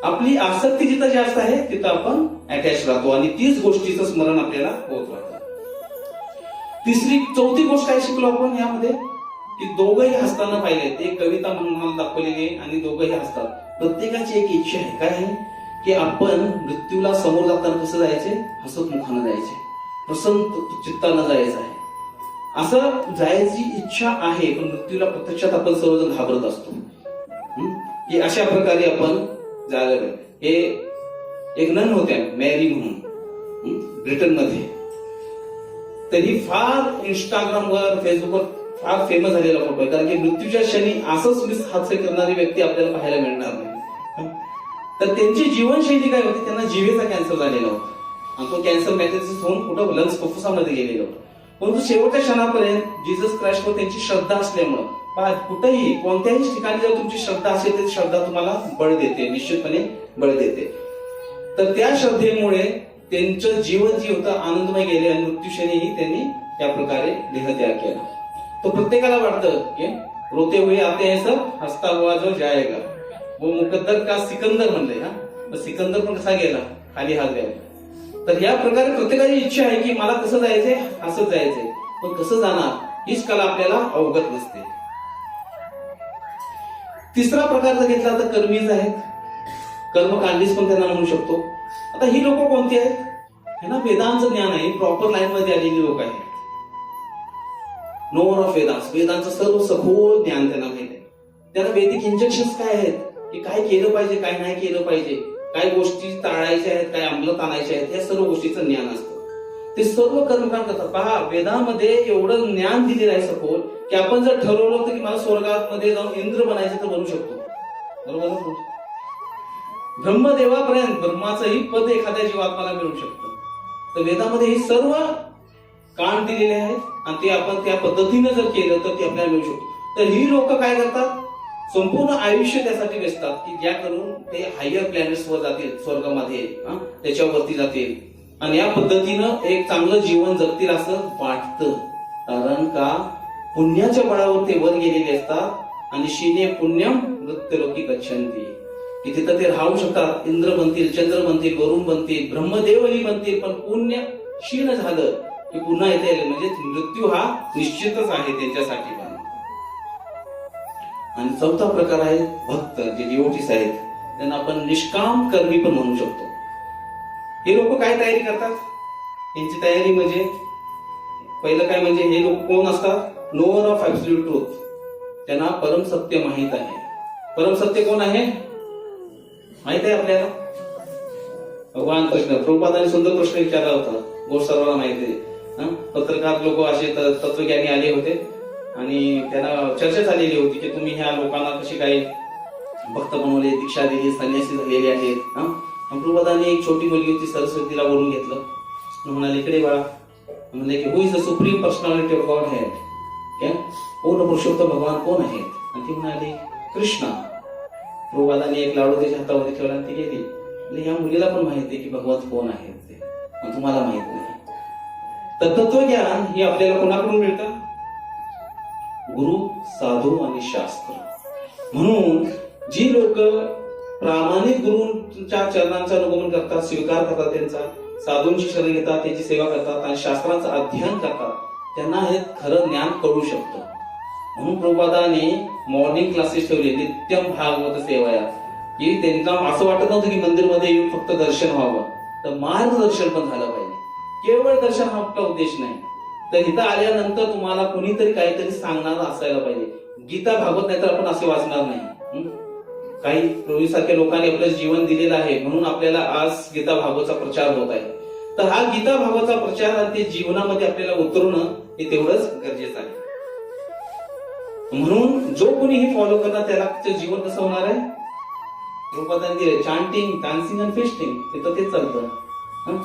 आपली आसक्ती जिथं जास्त आहे तिथं आपण अटॅच राहतो आणि तीच गोष्टीचं स्मरण आपल्याला होत राहतं. चौथी गोष्ट काय शिकलो आपण यामध्ये की दोघंही हसताना पाहिले. एक कविता म्हणून मला दाखवलेली आहे आणि दोघंही हसतात. प्रत्येकाची एक इच्छा आहे. काय आहे की आपण मृत्यूला समोर जाताना कसं जायचे, हसत मुखानं जायचे, प्रसन्न चित्तानं जायचं आहे. असं जायची इच्छा आहे पण मृत्यूला प्रत्यक्षात आपण सर्वजण घाबरत असतो की अशा प्रकारे आपण जायला पाहिजे. हे एक नन होत्या मॅरी म्हणून ब्रिटनमध्ये. तरी फार इंस्टाग्रामवर फेसबुकवर फार फेमस झालेला फोटो आहे. कारण की मृत्यूच्या क्षणी असंच मिस हास्य करणारी व्यक्ती आपल्याला पाहायला मिळणार नाही. तर त्यांची जीवनशैली काय होती, त्यांना जिभेचा कॅन्सर झालेला होता आणि तो कॅन्सर मॅटेरियल होऊन कुठं लंग्स फुफ्फुसामध्ये गेलेला होता. परंतु शेवटच्या क्षणापर्यंत जीसस क्राइस्टवर त्यांची श्रद्धा असल्यामुळं कुठेही कोणत्याही ठिकाणी जर तुमची श्रद्धा असेल तर श्रद्धा तुम्हाला बळ देते, निश्चितपणे बळ देते. तर त्या श्रद्धेमुळे त्यांचं जीवन जे होतं आनंदमय गेले आणि मृत्यूक्षणीही त्यांनी त्या प्रकारे देहत्याग केला. तो प्रत्येकाला वाटतं की रोते हुए आते हैं सब, हसता हुआ जो जाएगा. वो मुकद्दर का सिकंदर म्हणले ना, सिकंदर पण कसा गेला, खाली हात द्यायला. तर या प्रकारे प्रत्येकाची इच्छा आहे की मला कसं जायचंय, असं जायचंय, पण कसं जाणार हीच कला आपल्याला अवगत नसते. तिसरा प्रकार जर घेतला तर कर्मीज आहेत, कर्मकांडीज पण त्यांना म्हणू शकतो. आता ही लोक कोणती आहेत, ह्यांना वेदांचं ज्ञान आहे, प्रॉपर लाईन मध्ये आलेली लोक आहेत. नोवर ऑफ वेदांस, वेदांचं सर्व सखोल ज्ञान त्यांना माहिती आहे. त्यांना वैदिक इंजेक्शन्स काय आहेत की काय केलं पाहिजे, काय नाही केलं पाहिजे, काय गोष्टी टाळायच्या आहेत, काय अंमलात आणायच्या आहेत, या सर्व गोष्टीचं ज्ञान असतं. ते सर्व कर्मकांड करतात. पहा, वेदामध्ये एवढं ज्ञान दिलेलं आहे सखोल की आपण जर ठरवलं होतं की मला स्वर्गात मध्ये जाऊन इंद्र बनायचं तर बनू शकतो. बरोबर, ब्रह्मदेवापर्यंत ब्रह्माचंही पद एखाद्या जीवात्माला मिळू शकतं. तर वेदामध्ये हे सर्व कांड दिलेले आहेत आणि ते आपण त्या पद्धतीने जर केलं तर ते आपल्याला मिळू शकतो. तर ही लोक काय करतात, संपूर्ण आयुष्य त्यासाठी व्यस्तात की ज्या करून ते हायर प्लॅनेट्स वर जातील, स्वर्गामध्ये त्याच्यावरती जातील आणि या पद्धतीनं एक चांगलं जीवन जगतील असं वाटतं. कारण का पुण्याच्या बळावर ते वर गेलेले असतात आणि शिने पुण्यम मृत्युलोकी गच्छन्ति, की तिथं ते राहू शकतात. इंद्र बनतील, चंद्र बनतील, वरुण बनतील, ब्रह्मदेवही बनतील, पण पुण्य क्षीण झालं की पुन्हा येते. म्हणजे मृत्यू हा निश्चितच आहे त्यांच्यासाठी. पण आणि चौथा प्रकार आहे भक्त, जे डिवोटीस आहेत, त्यांना आपण निष्काम कर्मी पण म्हणू शकतो. हे लोक काय तयारी करतात, यांची तयारी म्हणजे पहिलं काय म्हणजे हे लोक कोण असतात, नोअर ऑफ ऍब्सोल्यूट ट्रूथ. त्यांना परम सत्य माहित आहे. परम सत्य कोण आहे माहित आहे आपल्याला, भगवान कृष्ण. प्रभुपादांनी सुंदर प्रश्न विचारला होता, गोष्ट सर्वांना माहिती आहे. पत्रकार लोक असे तत्वज्ञानी आले होते आणि त्यांना चर्चा झालेली होती की तुम्ही ह्या लोकांना कशी काही भक्त बनवले, दीक्षा दिली, संन्यासी झालेले आहेत. प्रभुपादांनी एक छोटी मुलगी होती सरस्वतीला बोलून घेतलं, म्हणाले इकडे बाळा, म्हणजे की who is the supreme personality of godhead, पूर्ण पुरुषोत्तम भगवान कोण आहेत, आणि ती म्हणाली कृष्णा. प्रभुपादांनी एक लाडू त्याच्या हातामध्ये ठेवला आणि ती गेली. म्हणजे या मुलीला पण माहिती आहे की भगवंत कोण आहेत ते, आणि तुम्हाला माहित नाही. तर तत्वज्ञान हे आपल्याला कोणाकडून मिळतं, गुरु, साधू आणि शास्त्र. म्हणून जी लोक प्रामाणिक गुरूंच्या चरणांचं अनुगमन करतात, स्वीकार करतात त्यांचा, साधूंची शरण घेतात, त्यांची सेवा करतात आणि शास्त्रांचं अध्ययन करतात, त्यांना हे खरं ज्ञान कळू शकतं. म्हणून प्रभुपादांनी मॉर्निंग क्लासेस ठेवले, नित्यम भागवत सेवाया, की त्यांना असं वाटत नव्हतं की मंदिरमध्ये येऊन फक्त दर्शन व्हावं, तर मार्गदर्शन पण झालं पाहिजे. केवळ दर्शन हा आपला उद्देश नाही. तर इथं आल्यानंतर तुम्हाला कोणीतरी काहीतरी सांगणार असायला पाहिजे. गीता भागवत नाही तर आपण असे वाचणार नाही. काही प्रवीसारख्या लोकांनी आपलं जीवन दिलेलं आहे म्हणून आपल्याला आज गीता भागवतचा प्रचार होत आहे. तर हा गीता भागवतचा प्रचार आणि ते जीवनामध्ये आपल्याला उतरवणं हे तेवढंच गरजेचं आहे. म्हणून जो कोणी हे फॉलो करणार त्याला जीवन कसं होणार आहे, प्रभुपादांनी दिले चांटिंग, डान्सिंग आणि फेस्टिंग, तिथं ते चालतं.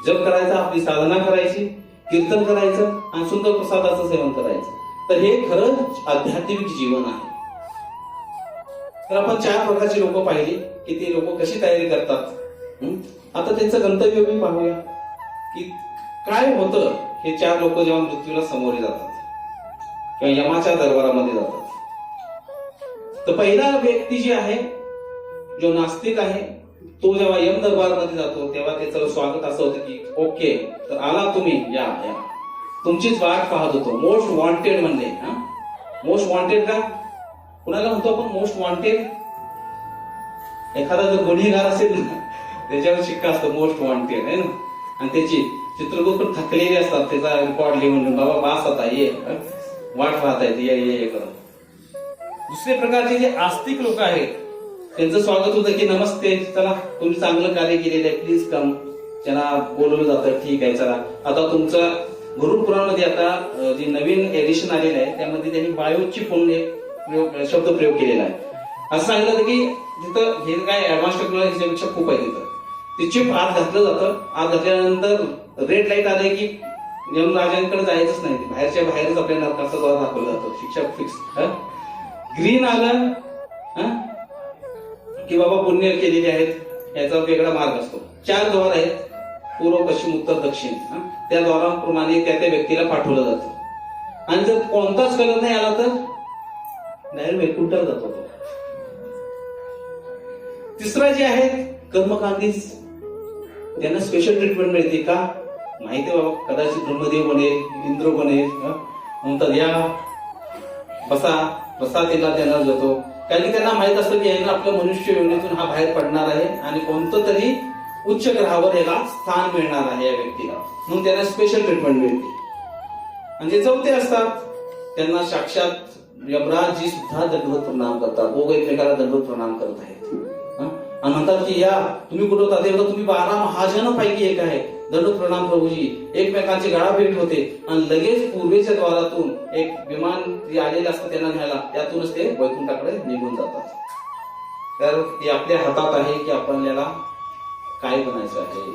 जप करायचा, आपली साधना करायची, कीर्तन करायचं आणि सुंदर प्रसादाचं सेवन करायचं. तर हे खरं आध्यात्मिक जीवन आहे. तर आपण 4 प्रकारची लोक पाहिली. की ते लोक कशी तयारी करतात. आता त्यांचं गंतव्य मी पाहूया की काय होतं हे 4 लोक जेव्हा मृत्यूला सामोरे जातात किंवा यमाच्या दरबारामध्ये जातात. तर पहिला व्यक्ती जी आहे जो नास्तिक आहे तो जेव्हा यम दरबारमध्ये जातो तेव्हा त्याचं स्वागत असं होतं की ओके तर आला तुम्ही, या या, तुमचीच वाट पाहत होतो. मोस्ट वॉन्टेड म्हणजे मोस्ट वॉन्टेड का कुणाला म्हणतो आपण मोस्ट वॉन्टेड? एखादा जर गुन्हेगार असेल ना त्याच्यावर शिक्का असतो मोस्ट वॉन्टेड आहे ना, आणि त्याची चित्रकूट पण थकलेली असतात, त्याचा रेकॉर्ड लिहून बाबा बास आता ये वाट पाहता येते ये करून. दुसरे प्रकारचे जे आस्तिक लोक आहेत त्यांचं स्वागत होतं की नमस्ते, चला तुम्ही चांगलं कार्य केलेलं आहे, प्लीज कम. त्यांना बोलवलं जातं, ठीक आहे चला. आता तुमचं गुरुपुराणमध्ये आता जे नवीन एडिशन आलेलं आहे त्यामध्ये त्यांनी बायोचिप म्हणून एक शब्द प्रयोग केलेला आहे. असं सांगितलं होतं की तिथं हे काय ऍडव्हान्स टेक्नॉलॉजी ह्याच्यापेक्षा खूप आहे तिथं. ते चिप आत घातलं जातं, आत घातल्यानंतर रेड लाईट आले की यमराजांकडे जायचंच नाही, बाहेरच्या बाहेरच आपल्या नरकाचा द्वार दाखवला जातो, शिक्षा फिक्स. ग्रीन आलं की बाबा पुण्य केलेले आहेत याचा वेगळा मार्ग असतो. 4 द्वार आहेत, पूर्व पश्चिम उत्तर दक्षिण. त्या द्वारांप्रमाणे त्या व्यक्तीला पाठवलं जातं. आणि जर कोणताच कलर नाही आला तर डायरेक्ट वैकुंठाला जातो तो. तिसरा जे आहे कर्मकांडीज, त्यांना स्पेशल ट्रीटमेंट मिळते का माहिती बाबा, कदाचित ब्रह्मदेव बनेल, इंद्र बनेल, म्हणतात या बसा बसा, त्याला देणार जातो. कारण की त्यांना माहित असतं की यांना आपल्या मनुष्य योनीतून हा बाहेर पडणार आहे आणि कोणतं तरी उच्च ग्रहावर याला स्थान मिळणार आहे या व्यक्तीला, म्हणून त्यांना स्पेशल ट्रीटमेंट मिळते. आणि जे चौथे असतात त्यांना साक्षात यमराजजी सुद्धा दंडवत प्रणाम करतात, दोघं एकमेकाला दंडवत प्रणाम करत आहेत आणि म्हणतात की या तुम्ही कुठं होता, तेव्हा तुम्ही 12 महाजनापैकी एक आहे, दंडवत प्रणाम प्रभूजी. एकमेकांची गाळाभेट होते आणि लगेच पूर्वेच्या द्वारातून एक विमान जे आलेलं असतं त्यांना न्यायला, त्यातूनच ते वैकुंठाकडे निघून जातात. तर हे आपल्या हातात आहे की आपण याला काय बनायचं आहे,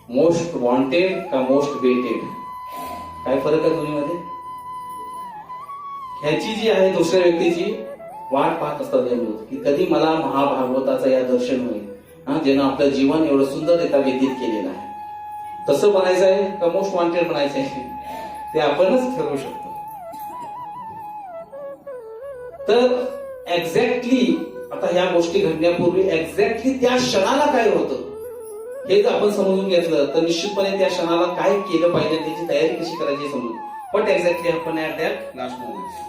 मोस्ट वॉन्टेड का मोस्ट वेटेड, काय फरक आहे दोन्हीमध्ये? ह्याची जी आहे दुसऱ्या व्यक्तीची वाट पाहत असतात की कधी मला महाभागवताचं या दर्शन होईल, ज्यानं आपलं जीवन एवढं सुंदररित्या व्यतीत केलेलं आहे. तसं बनायचं आहे का मोस्ट वॉन्टेड बनायचं आहे ते आपणच ठरवू शकतो. तर एक्झॅक्टली आता ह्या गोष्टी घडण्यापूर्वी एक्झॅक्टली त्या क्षणाला काय होतं हे जर आपण समजून घेतलं तर निश्चितपणे त्या क्षणाला काय केलं पाहिजे, त्याची तयारी कशी करायची समजून. बट एक्झॅक्टली आपण ऍट दॅट लास्ट मोमेंट.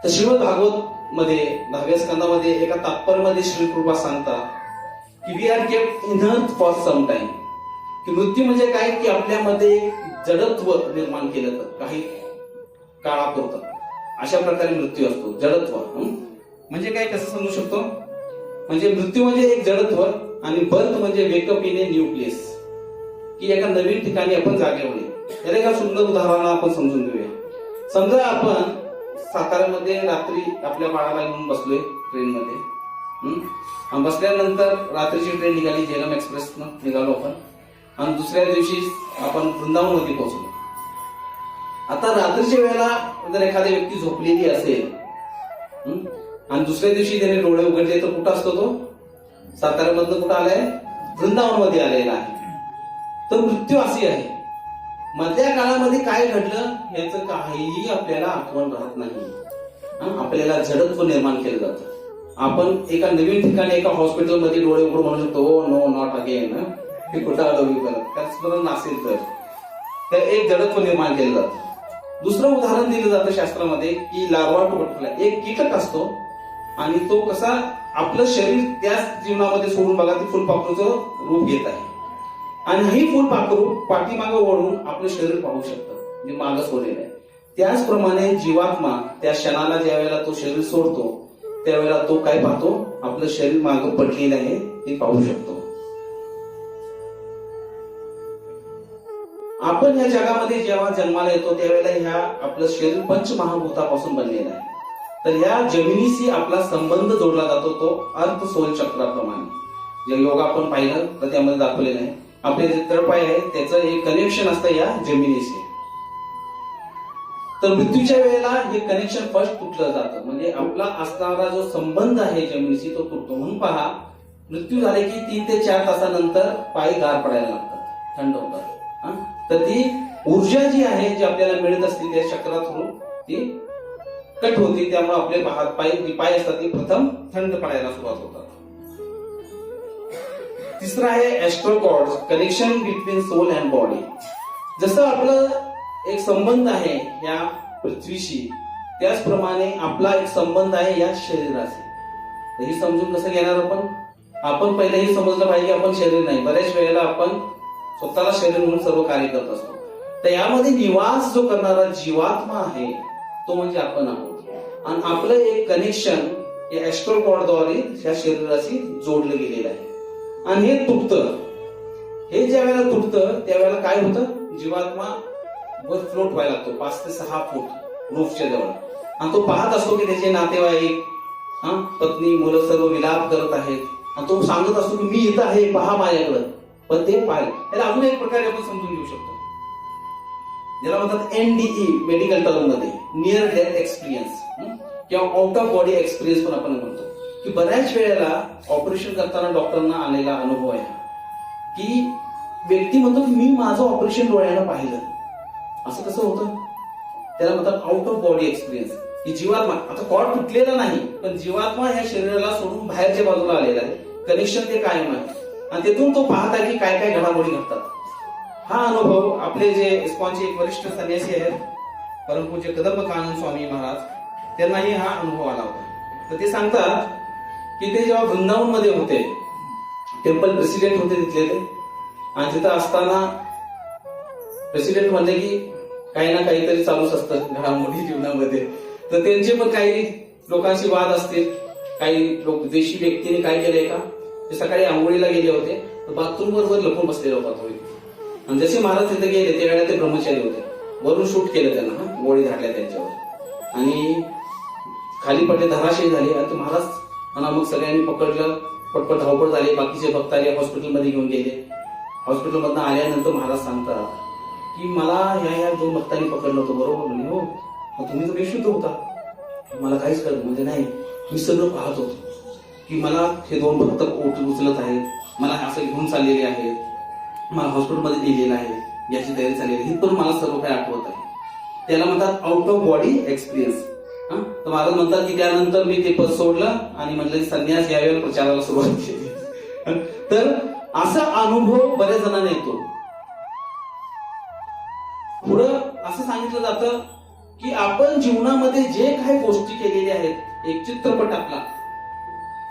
तर श्रीमद भागवत मध्ये 10व्या स्कंदामध्ये एका तात्पर्यामध्ये श्री कृपा सांगतात की we are kept in earth for some time, की मृत्यू म्हणजे काय की आपल्यामध्ये जडत्व निर्माण केलं तर काही काळापुरतं अशा प्रकारे मृत्यू असतो. जडत्व म्हणजे काय, कसं समजू शकतो? म्हणजे मृत्यू म्हणजे एक जडत्व आणि बर्थ म्हणजे wake up in a new place, की एका नवीन ठिकाणी आपण जागे होणे. याला एका सुंदर उदाहरण आपण समजून घेऊया. समजा आपण साताऱ्यामध्ये रात्री आपल्या बाळाला घेऊन बसलोय ट्रेनमध्ये, बसल्यानंतर रात्रीची ट्रेन निघाली, झेलम एक्सप्रेस निघालो आपण, आणि दुसऱ्या दिवशी आपण वृंदावन मध्ये पोहोचलो. आता रात्रीच्या वेळेला जर एखादी व्यक्ती झोपलेली असेल आणि दुसऱ्या दिवशी त्याने डोळे उघडले तर कुठं असतो तो? साताऱ्यामधनं कुठं आलाय? वृंदावन मध्ये आलेला आहे. तर मृत्यू अशी आहे, मधल्या काळामध्ये काय घडलं याचं काहीही आपल्याला आठवण राहत नाही. आपल्याला जडत्व निर्माण केलं जातं. आपण एका नवीन ठिकाणी एका हॉस्पिटलमध्ये डोळे उघडून म्हणू शकतो ओ नो नॉट अगेन, हे कुठं आलो मी परत, त्याच स्मरण नसेल तर एक जडत्व निर्माण केलं जातं. दुसरं उदाहरण दिलं जातं शास्त्रामध्ये की लार्वा टू बटरफ्लाय, एक कीटक असतो आणि तो कसा आपलं शरीर त्याच जीवनामध्ये सोडून बघा ती फुलपाखरूचं रूप घेत आहे आणि ही फुलपाखरू पाठीमागं ओढून आपलं शरीर पाहू शकतं, जे मागं सोडलेलं आहे. त्याचप्रमाणे जीवात्मा त्या क्षणाला ज्या वेळेला तो शरीर सोडतो त्यावेळेला तो काय पाहतो? आपलं शरीर मागं पडलेलं आहे ते पाहू शकतो. आपण या जगामध्ये जेव्हा जन्माला येतो त्यावेळेला ह्या आपलं शरीर पंचमहाभूतापासून बनलेलं आहे. तर या जमिनीशी आपला संबंध जोडला जातो तो अर्थ सोल चक्राप्रमाणे. जे योग आपण पाहिलं तर त्यामध्ये दाखवलेलं आहे. आपले जे तळपाय आहे त्याचं एक कनेक्शन असतं या जमिनीशी. तर मृत्यूच्या वेळेला हे कनेक्शन फर्स्ट तुटलं जातं, म्हणजे आपला असणारा जो संबंध आहे जमिनीशी तो तुटतो. म्हणून पहा, मृत्यू झाले की 3 ते 4 तासानंतर पाय गार पडायला लागतात, थंड होतात. हा? तर ती ऊर्जा जी आहे जी आपल्याला मिळत असते त्या चक्रा थ्रू ती कट होती, त्यामुळे आपले हात पाय जी पाय असतात ती प्रथम थंड पडायला सुरुवात होतात. तिसरं आहे astral cords, connection between soul and body. जसं आपलं एक संबंध आहे या पृथ्वीशी, त्याचप्रमाणे आपला एक संबंध आहे या शरीराशी. तर ही समजून कसं घेणार आपण पहिले हे समजलं पाहिजे आपण शरीर नाही. बऱ्याच वेळेला आपण स्वतःला शरीर म्हणून सर्व कार्य करत असतो. तर यामध्ये निवास जो करणारा जीवात्मा आहे तो म्हणजे आपण आहोत, आणि आपलं एक कनेक्शन या ऍस्ट्रल कॉर्डद्वारे या शरीराशी जोडलं गेलेलं आहे. आणि हे तुटतं. हे ज्या वेळेला तुटतं त्यावेळेला काय होतं, जीवात्मा वर फ्लोट व्हायला लागतो 5 ते 6 फूट रूफच्या जवळ, आणि तो पाहत असतो की त्याचे नातेवाईक, पत्नी, मुलं सर्व विलाप करत आहेत, आणि तो सांगत असतो की मी इथं आहे, पहा माझ्याकडं. पण ते पाहिलं. याला अजून एक प्रकारे आपण समजून घेऊ शकतो, ज्याला म्हणतात NDE मेडिकल टर्म मध्ये, नियर डेथ एक्सपिरियन्स किंवा आउट ऑफ बॉडी एक्सपिरियन्स पण आपण म्हणतो. की बऱ्याच वेळेला ऑपरेशन करताना डॉक्टरांना आलेला अनुभव आहे की व्यक्ती म्हणतो की मी माझं ऑपरेशन डोळ्यानं पाहिलं. असं कसं होतं, त्याला म्हणतात आउट ऑफ बॉडी एक्सपिरियन्स. की जीवात्मा, आता कॉर्ड तुटलेला नाही, पण जीवात्मा ह्या शरीराला सोडून बाहेरच्या बाजूला आलेला आहे, कनेक्शन ते कायम आहे, आणि तिथून तो पाहत आहे की काय काय घडामोडी घडतात. हा अनुभव आपले जे इस्कॉनचे एक वरिष्ठ संन्यासी आहेत, परमपूज्य कदंबकानंद स्वामी महाराज, त्यांनाही हा अनुभव आला होता. तर ते सांगतात की ते जेव्हा वृंदावन मध्ये होते, टेम्पल प्रेसिडेंट होते तिथले ते, आणि तिथं असताना प्रेसिडेंट म्हणले की काही ना काहीतरी चालूच असतं घडामोडी जीवनामध्ये. तर त्यांचे पण काही लोकांशी वाद असतील. काही लोक, देशी व्यक्तीने काय केलंय का, ते सकाळी आंघोळीला गेले होते, तर बाथरूमवर वर लपून बसलेला होता तो व्यक्ती. आणि जसे महाराज तिथे गेले त्यावेळेला ते ब्रह्मचारी होते, वरून शूट केलं त्यांना, गोळी झाडल्या त्यांच्यावर, आणि खाली पडले, धराशयी झाले. आणि ते महाराज आणि मग सगळ्यांनी पकडलं, पटपट धावपळ झाली. बाकीचे भक्त आले, हॉस्पिटलमध्ये घेऊन गेले. हॉस्पिटलमधनं आल्यानंतर महाराज सांगतात की मला ह्या 2 भक्तांनी पकडलं होतं. बरोबर म्हणे, हो, तुम्ही तर बेशुद्ध होता. मला काहीच कळलं म्हणजे नाही, मी सगळं पाहत होतो की मला हे 2 भक्त उचलत आहेत, मला असं घेऊन चाललेले आहेत, मला हॉस्पिटलमध्ये नेलेलं आहे, याची तयारी चाललेली आहे, पण मला सर्व काही आठवत आहे. त्याला म्हणतात आउट ऑफ बॉडी एक्सपिरियन्स. तर महाराज म्हणतात की त्यानंतर मी ते पद सोडलं आणि म्हटलं संन्यास यावेळेला प्रचाराला सुरुवात केली. तर असा अनुभव बऱ्याच जणांना येतो. पुढं असं सांगितलं जातं की आपण जीवनामध्ये जे काही गोष्टी केलेल्या आहेत, एक चित्रपट आपला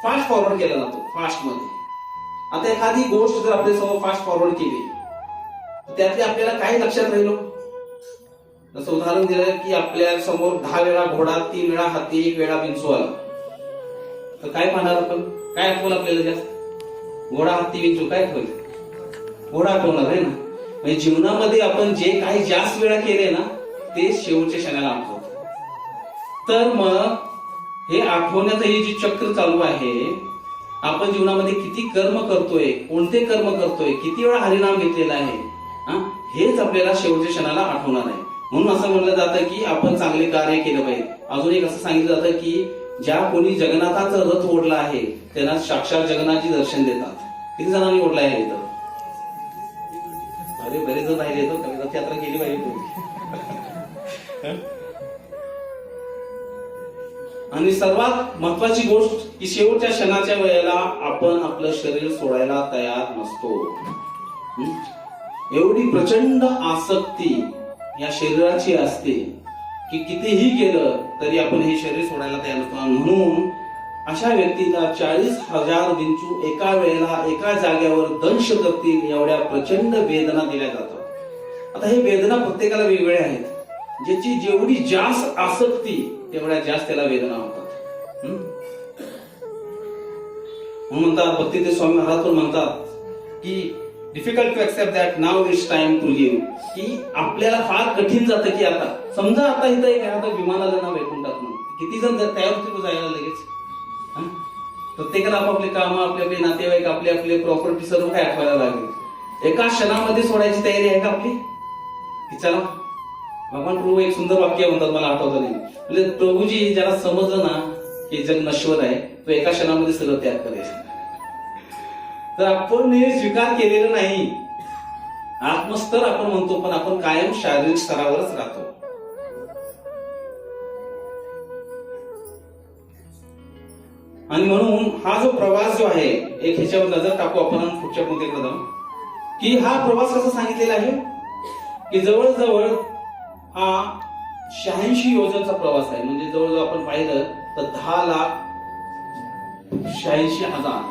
फास्ट फॉरवर्ड केला जातो, फास्ट मध्ये. आता एखादी गोष्ट जर आपल्या समोर फास्ट फॉरवर्ड केली, त्यातले आपल्याला काय लक्षात राहिलो. जसं उदाहरण दिलं की आपल्या समोर 10 वेळा घोडा, 3 वेळा हाती, 1 वेळा विंचू आला, तर काय पाहणार आपण, काय आठवलं आपल्याला जास्त, घोडा, हत्ती, विंचू, काय आठवलं, घोडा आठवणार आहे ना. म्हणजे जीवनामध्ये आपण जे काही जास्त वेळा केले ना ते शेवटच्या क्षणाला आठवत. तर मग हे आठवण्याचं हे जे चक्र चालू आहे, आपण जीवनामध्ये किती कर्म करतोय, कोणते कर्म करतोय, किती वेळा हरिनाम घेतलेला आहे, हेच आपल्याला शेवटच्या क्षणाला आठवणार आहे. म्हणून असं म्हटलं जातं की आपण चांगले कार्य केलं पाहिजे. अजून एक असं सांगितलं जातं की ज्या कोणी जगन्नाथाचा रथ ओढला आहे त्यांना साक्षात जगन्नाथजी दर्शन देतात. किती जणांनी ओढला आहे इथं? अरे बरेच जण राहिले तर रथयात्रा केली पाहिजे तुम्ही. आणि सर्वात महत्वाची गोष्ट की शेवटच्या क्षणाच्या वेळेला आपण आपलं शरीर सोडायला तयार नसतो. एवढी प्रचंड आसक्ती या शरीराची असते की कितीही केलं तरी आपण हे शरीर सोडायला तयार नसतो. म्हणून अशा व्यक्तीला 40,000 विंचू एका वेळेला एका जागेवर दंश करतील एवढ्या प्रचंड वेदना दिल्या जातात. आता हे वेदना प्रत्येकाला वेगवेगळ्या आहेत. ज्याची जेवढी जास्त आसक्ती तेवढ्या जास्त त्याला वेदना होतात. म्हणतात भक्ती ते स्वामी महाराज पण म्हणतात की difficult to accept that now it's time to leave. की आपल्याला फार कठीण जातं की आता समजा आता इथं एक आता विमानाला नाव वैकुंठात म्हणून किती जण तयार होते जायला लगेच. प्रत्येकाला आपापले काम, आपले आपले नातेवाईक, आपले आपले प्रॉपर्टी सर्व काय आठवायला लागेल. एका क्षणामध्ये सोडायची तयारी आहे का आपली की चला भगवान प्रभू एक सुंदर वाक्य म्हणतात, मला आठवतं नाही, म्हणजे प्रभूजी ज्याला समजलं ना की जग नश्वर आहे, तो एका क्षणामध्ये सगळं त्याग करेल. तर आपण हे स्वीकार केलेलं नाही. आत्मस्तर आपण म्हणतो, पण आपण कायम शारीरिक स्तरावरच राहतो. आणि म्हणून हा जो प्रवास जो आहे, एक ह्याच्यावर नजर टाकू आपण आणि पुढच्या मुद्द्याकडे जाऊ, की हा प्रवास कसा सांगितलेला आहे की जवळजवळ हा 86 योजनचा प्रवास आहे. म्हणजे जवळजवळ आपण पाहिलं तर 10,86,000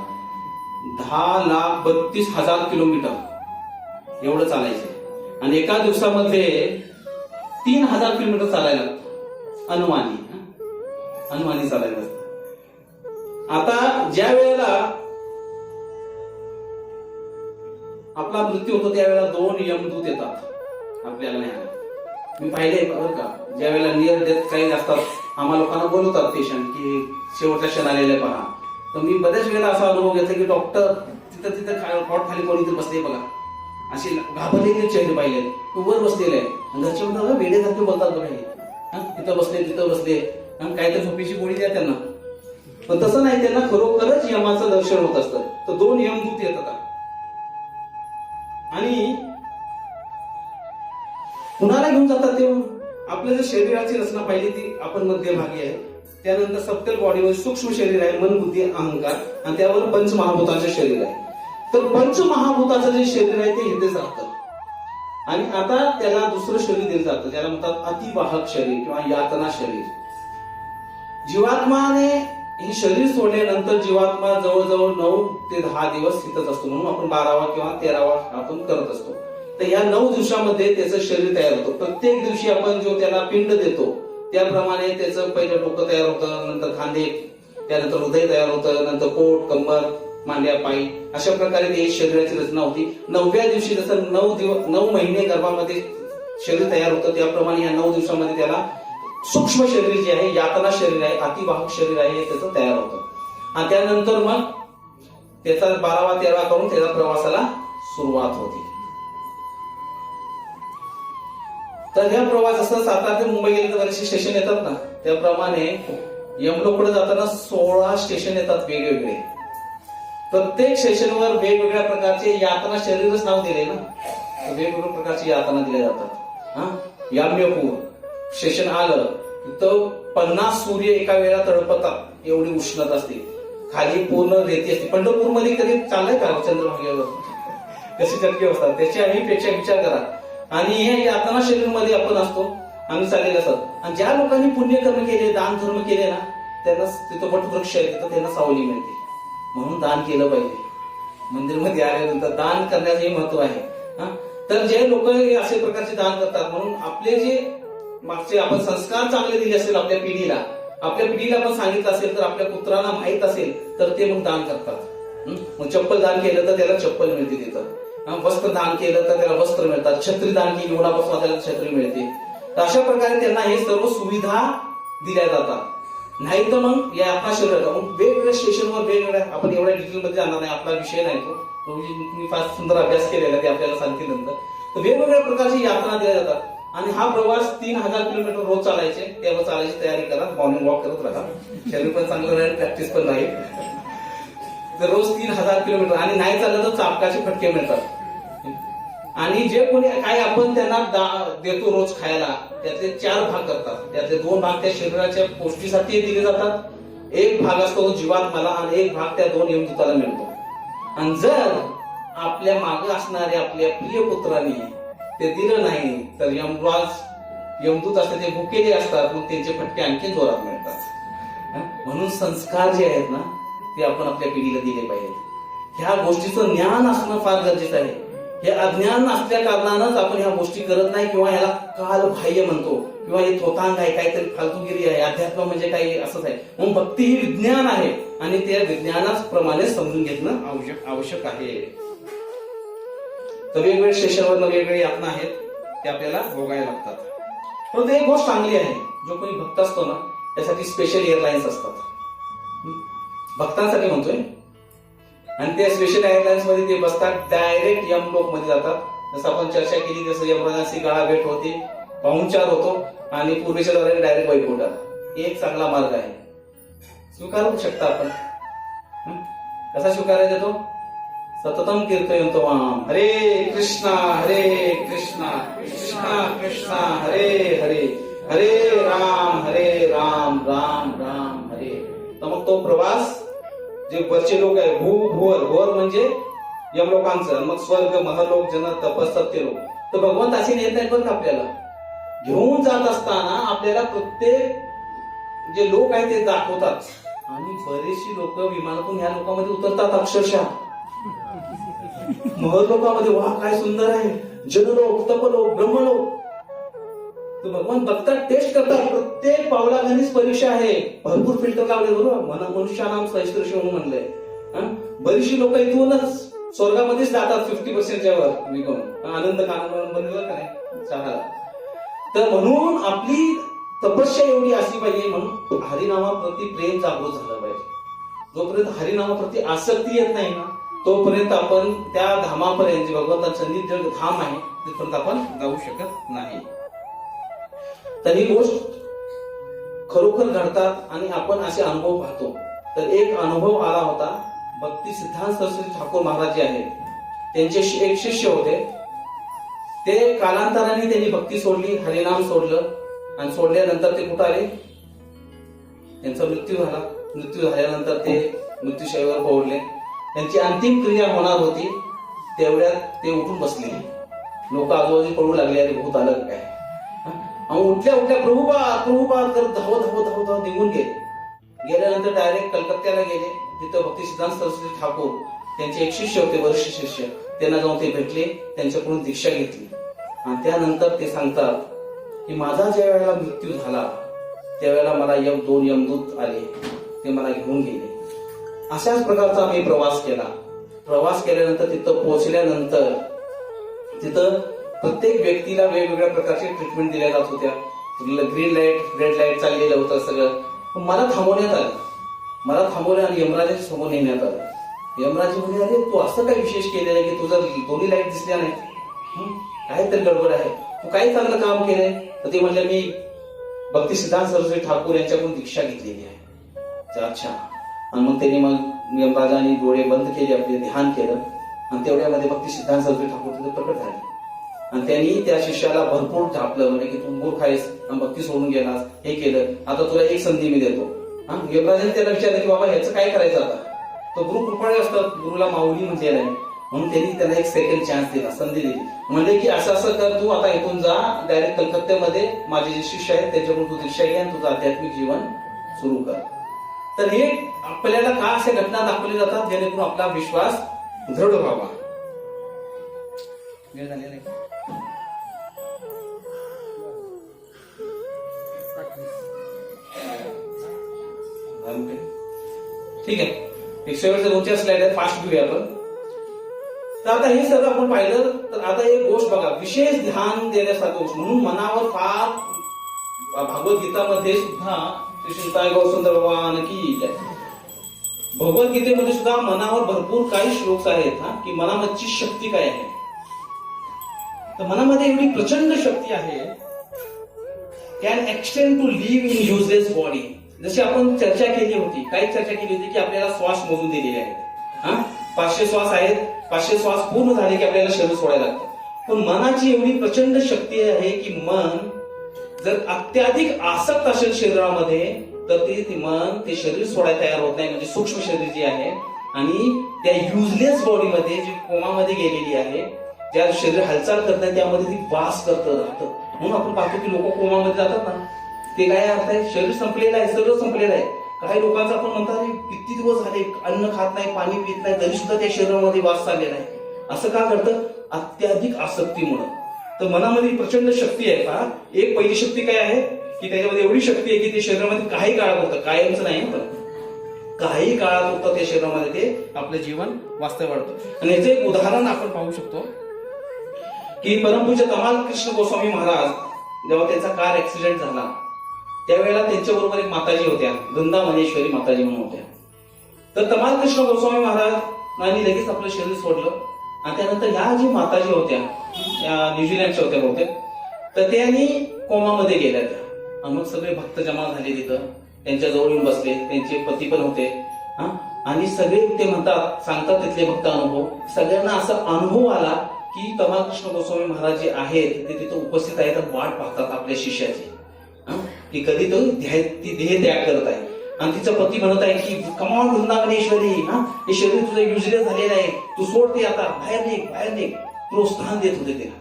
10,32,000 किलोमीटर एवढं चालायचं. आणि एका दिवसामध्ये 3,000 किलोमीटर चालायला अनुमानी चालायला. आता ज्या वेळेला आपला मृत्यू होतो त्यावेळेला 2 यमदूत येतात आपल्याला न्यायला. मी पाहिले बरं का, ज्या वेळेला नियर डेथ काही असतात, आम्हाला लोकांना बोलवतात पेशंट की शेवटच्या क्षण आलेले पहा. तर मी बऱ्याच वेळेला असा अनुभव घेतला की डॉक्टर तिथं कॉट खाली कोणीतरी बसले बघा, असे घाबरलेले चेहरे पाहिले, तो वर बसलेले आहे. घरचे म्हणतात वेडेसारखे बोलतात बघा, तिथं बसले काहीतरी झोपेची गोळी द्या त्यांना. पण तसं नाही, त्यांना खरोखरच यमाचं दर्शन होत असतं. तर 2 यमदूत येतात आणि कुणाला घेऊन जातात ते, आपल्या जर शरीराची रचना पाहिली ती आपण मध्यभागी आहे, त्यानंतर सप्तल बॉडीवर सूक्ष्म शरीर आहे, मन बुद्धी अहंकार, आणि त्यावर पंचमहाभूतांचे शरीर आहे. तर पंचमहाभूताचं जे शरीर आहे ते इथेच राहतं. आणि आता त्याला दुसरं शरीर दिलं जातं, त्याला म्हणतात अतिवाहक शरीर किंवा यातना शरीर. जीवात्माने हे शरीर सोडल्यानंतर जीवात्मा जवळजवळ 9 ते 10 दिवस तिथंच असतो. म्हणून आपण 12वा किंवा 13वा आपण करत असतो. तर या 9 दिवसामध्ये त्याचं शरीर तयार होतं. प्रत्येक दिवशी आपण जो त्याला पिंड देतो त्याप्रमाणे त्याचं पहिलं डोकं तयार होतं, नंतर खांदे, त्यानंतर हृदय तयार होतं, नंतर पोट, कंबर, मांड्या, पायी, अशा प्रकारे ते शरीराची रचना होती. 9व्या दिवशी जसं 9 महिने गर्भामध्ये शरीर तयार होतं, त्याप्रमाणे या 9 दिवसामध्ये त्याला सूक्ष्म शरीर जे आहे, यातना शरीर आहे, अतिवाहक शरीर आहे, त्याचं तयार होतं. आणि त्यानंतर मग त्याचा 12वा 13वा करून त्याच्या प्रवासाला सुरुवात होती. तर ह्या प्रवास जसं सातारा ते मुंबई गेले तर बरेचसे स्टेशन येतात ना, त्याप्रमाणे यमलोकडे जाताना 16 स्टेशन येतात वेगवेगळे. प्रत्येक स्टेशनवर वेगवेगळ्या प्रकारचे यातना शरीरच नाव दिले ना, वेगवेगळ्या प्रकारची यातना दिल्या जातात. याम्यपूर स्टेशन आलं तर 50 सूर्य एका वेळेला तळपतात, एवढी उष्णता असते, खाली पूर्ण रेती असते. पंढरपूरमध्ये कधी चाललंय का चंद्रभागेवर कशी चटके असतात, त्याची आम्ही पेक्षा विचार करा. आणि हे यातना शरीरमध्ये आपण असतो, आम्ही चाललेले असतात. आणि ज्या लोकांनी पुण्यकर्म केले, दान धर्म केले ना, त्यांना तिथं वटवृक्ष आहे, तिथं त्यांना सावली मिळते. म्हणून दान केलं पाहिजे. मंदिरमध्ये आल्यानंतर दान करण्याचं महत्व आहे. तर जे लोक असे प्रकारचे दान करतात, म्हणून आपले जे मागचे आपण संस्कार चांगले दिले असेल आपल्या पिढीला आपण सांगितलं असेल, तर आपल्या पुत्रांना माहित असेल तर ते मग दान करतात. मग चप्पल दान केलं तर त्याला चप्पल मिळते तिथं, वस्त्र दान केलं तर त्याला वस्त्र मिळतात, छत्री दान केली उन्हापासून त्याला छत्री मिळते. तर अशा प्रकारे त्यांना हे सर्व सुविधा दिल्या जातात. नाही तर मग या आपला शरीर वेगवेगळ्या स्टेशनवर वेगवेगळ्या, आपण एवढ्या डिटेलमध्ये जाणार नाही, आपला विषय नाही तो. मी फार सुंदर अभ्यास केलेला ते आपल्याला सांगतील नंतर. तर वेगवेगळ्या प्रकारची यातना दिल्या जातात. आणि हा प्रवास 3,000 किलोमीटर रोज चालायचे, तेव्हा चालायची तयारी करा, मॉर्निंग वॉक करत राहा, शरीर पण चांगलं राहील, प्रॅक्टिस पण राहील. तर रोज 3,000 किलोमीटर. आणि नाही चाललं तर चापकाचे फटके मिळतात. आणि जे कोणी काय आपण त्यांना देतो रोज खायला, त्यातले 4 भाग करतात. त्यातले 2 भाग त्या शरीराच्या पौष्टीसाठी दिले जातात, 1 भाग असतो जीवात्म्याला, आणि 1 भाग त्या 2 यमदूताला मिळतो. आणि जर आपल्या मागे असणाऱ्या आपल्या प्रिय पुत्रांनी ते दिलं नाही तर यमदूत असतात ते भुकेले असतात, मग त्यांचे फटके आणखी जोरात मिळतात. म्हणून संस्कार जे आहेत ना ते आपण आपल्या पिढीला दिले पाहिजेत. ह्या गोष्टीचं ज्ञान असणं फार गरजेचं आहे. हे अज्ञान असल्या कारणानंच आपण ह्या गोष्टी करत नाही, किंवा ह्याला कालबाह्य म्हणतो, किंवा हे थोतांग आहे, काहीतरी फालतूगिरी आहे, अध्यात्म म्हणजे काही असंच आहे. म्हणून भक्ती ही विज्ञान आहे, आणि त्या विज्ञानाच प्रमाणे समजून घेणं आवश्यक आहे. तर वेगवेगळ्या स्टेशनवर वेगवेगळे यातना आहेत, ते आपल्याला भोगायला लागतात. परंतु एक गोष्ट चांगली आहे, जो कोणी भक्त असतो ना त्यासाठी स्पेशल एअरलाईन्स असतात, भक्तांसाठी म्हणतोय. आणि त्या स्पेशल एअरलाईन्स मध्ये ते बसतात, डायरेक्ट यमलोक मध्ये जातात. जसं आपण चर्चा केली, जसं यमराजांची गाळा भेट होते, पाहुणचार होतो आणि पूर्वेच्या द्वारे डायरेक्ट वैकुंठात. एक चांगला मार्ग आहे, स्वीकारू शकता आपण. कसा स्वीकारायचा तो? सततम कीर्तयन्तो माम, हरे कृष्णा कृष्णा कृष्णा हरे हरे, हरे राम राम राम हरे. तर मग तो प्रवास, जे वरचे लोक आहे, भुवर म्हणजे यमलोकांचं, मग स्वर्ग, महलोक, जन, तपस, सत्य लोक, तर भगवंत असे नेत नाही बरं का. आपल्याला घेऊन जात असताना आपल्याला प्रत्येक जे लोक आहेत ते दाखवतात. आणि बरेचशी लोक विमानातून ह्या लोकांमध्ये उतरतात अक्षरशः. महलोकामध्ये वा काय सुंदर आहे, जनलोक, तपलोक, ब्रह्मलोक. तर भगवान बघतात, टेस्ट करतात. प्रत्येक पावलाखालीच परीक्षा आहे. भरपूर फिल्टर लावले बरोबर. मनुष्यानाम सहिष्कृष्य म्हणून म्हणलंय. बरीचशी लोक इथूनच स्वर्गामध्येच जातात 50%च्या वर निघून. आनंद कानन बनवलं का नाही चांगला. तर म्हणून आपली तपस्या एवढी असली पाहिजे, म्हणून हरिनामाप्रती प्रेम जागृत झालं पाहिजे. जोपर्यंत हरिनामाप्रती आसक्ती येत नाही ना, तोपर्यंत आपण त्या धामापर्यंत, जे भगवंताचं सन्निध धाम आहे, तिथपर्यंत आपण जाऊ शकत नाही. तर ही गोष्ट खरोखर घडतात आणि आपण असे अनुभव पाहतो. तर एक अनुभव आला होता, भक्ती सिद्धांत सरस्वती ठाकूर महाराज जे आहेत, त्यांचे एक शिष्य होते. ते कालांतराने त्यांनी भक्ती सोडली, हरिनाम सोडलं, आणि सोडल्यानंतर ते कुठं आले? त्यांचा मृत्यू झाला. मृत्यू झाल्यानंतर ते मृत्यूशय्यावर पडले. त्यांची अंतिम क्रिया होणार होती, तेवढ्यात ते उठून बसले. लोक आजूबाजू पडू लागले, अरे भूत आलं काय. उठल्या प्रभुपाद करत धावत निघून गेले. गेल्यानंतर डायरेक्ट कलकत्त्याला गेले. तिथं भक्ती सिद्धांत सरस्वती ठाकूर, त्यांचे एक शिष्य होते, वरिष्ठ शिष्य, त्यांना जाऊन ते भेटले, त्यांच्याकडून दीक्षा घेतली. आणि त्यानंतर ते सांगतात की माझा ज्या वेळेला मृत्यू झाला, त्यावेळेला मला दोन यमदूत आले, ते मला घेऊन गेले. अशाच प्रकारचा मी प्रवास केला. प्रवास केल्यानंतर तिथं पोहोचल्यानंतर तिथं प्रत्येक व्यक्तीला वेगवेगळ्या प्रकारचे ट्रीटमेंट दिल्या जात होत्या. ग्रीन लाईट, रेड लाईट चाललेलं होतं सगळं. मला थांबवण्यात आलं. मला थांबवलं आणि यमराजाच्या समोर नेण्यात आलं. यमराज म्हणजे, अरे तू असं काय विशेष केलेलं आहे की तुझं दोन्ही लाईट दिसल्या नाही, काय तर गडबड आहे, तू काही चांगलं काम केलंय? तर ते म्हणले, मी भक्ती सिद्धांत सरस्वती ठाकूर यांच्याकडून दीक्षा घेतलेली आहे. अच्छा. आणि मग त्यांनी यमराजांनी डोळे बंद केले, आपले ध्यान केलं, आणि तेवढ्यामध्ये भक्ती सिद्धांत सरस्वती ठाकूर तिथे प्रकट झाले. आणि त्यांनी त्या शिष्याला भरपूर ढापलं, म्हणजे की तू मूर्ख आहेस, भक्ती सोडून गेलास, हे केलं, आता तुला एक संधी मी देतो. यमराजांनी त्याला विचारलं की बाबा ह्याचं काय करायचं आता? तो गुरु कृपाळे असतात, गुरुला माऊली म्हटलेलं आहे, म्हणून त्यांनी त्याला एक सेकंड चान्स दिला, संधी दिली. म्हणजे की असं असं कर, तू आता इथून जा, डायरेक्ट कलकत्त्यामध्ये माझे जे शिष्य आहेत त्याच्याकडून तू दीक्षा घे आणि तुझं आध्यात्मिक जीवन सुरू कर. तर हे आपल्याला का अशा घटना दाखवल्या जातात, जेणेकरून आपला विश्वास दृढ व्हावा. ठीक आहे, एक शेवटच्या 2-4 स्लाइड आहे, फास्ट घेऊया आपण. तर आता हे सगळं आपण पाहिलं. तर आता एक गोष्ट बघा, विशेष ध्यान देण्यासारखी गोष्ट म्हणून मनावर फार, भगवद्गीतामध्ये सुद्धा श्री गौरसुंदर भगवान की भगवद्गीतेमध्ये सुद्धा मनावर भरपूर काही श्लोक आहेत, की मनामधची शक्ती काय आहे. तर मनामध्ये एवढी प्रचंड शक्ती आहे, can extend to live in useless body. जशी आपण चर्चा केली होती, काही चर्चा केली होती की आपल्याला श्वास मोजून दिलेले आहेत. 500 श्वास आहेत, 500 श्वास पूर्ण झाले की आपल्याला शरीर सोडायला लागतं. पण मनाची एवढी प्रचंड शक्ती आहे की मन जर अत्याधिक आसक्त असेल शरीरामध्ये, तर ते मन ते शरीर सोडायला तयार होत नाही. म्हणजे सूक्ष्म शरीर जे आहे, आणि त्या युजलेस बॉडीमध्ये जी कोमामध्ये गेलेली आहे, ज्या शरीर हालचाल करत नाही, त्यामध्ये ती वास करत राहतं. म्हणून आपण पाहतो की लोक कोमामध्ये जातात ना, ते काय अर्थ आहे, शरीर संपलेलं आहे, सगळं संपलेलं आहे. काही लोकांचं आपण म्हणतात किती दिवस झाले अन्न खात नाही, पाणी पित नाही, तरी सुद्धा त्या शरीरामध्ये वास चाललेला आहे. असं का घडतं? अत्याधिक आसक्तीमुळे. तर मनामध्ये प्रचंड शक्ती आहे. का एक पहिली शक्ती काय आहे की त्याच्यामध्ये एवढी शक्ती आहे की ते शरीरामध्ये काही काळात होतं, कायमचं नाही, पण काही काळात होतं त्या शरीरामध्ये ते आपलं जीवन वास्तव वाढतं. आणि याचं एक उदाहरण आपण पाहू शकतो की परमपूज्य तमाल कृष्ण गोस्वामी महाराज, जेव्हा त्यांचा कार ऍक्सिडेंट झाला, त्यावेळेला त्यांच्याबरोबर एक माताजी होत्या, वृंदावनेश्वरी माताजी म्हणून होत्या. तर तमाल कृष्ण गोस्वामी महाराजांनी लगेच आपलं शरीर सोडलं. आणि त्यानंतर ह्या जी माताजी होत्या, या न्यूझीलंडच्या होत्या बहुतेक, तर त्यांनी कोमामध्ये गेल्या त्या. आणि मग सगळे भक्त जमा झाले तिथं, त्यांच्या जवळ येऊन बसले, त्यांचे पती पण होते. आणि सगळे ते म्हणतात, सांगतात तिथले भक्त अनुभव, सगळ्यांना असा अनुभव आला की तमाकृष्ण गोस्वामी महाराज जे आहेत ते तिथं उपस्थित आहेत, वाट पाहतात आपल्या शिष्याची, की कधी तो ती देह त्याग करत आहे. आणि तिचा पती म्हणत आहे की कमाल वृंदावनेश्वरी, हे शरीर तुझं युजले झालेलं आहे, तू सोड ते आता, बाहेर निघ बाहेर निघ, प्रोत्साहन देत होते तिला.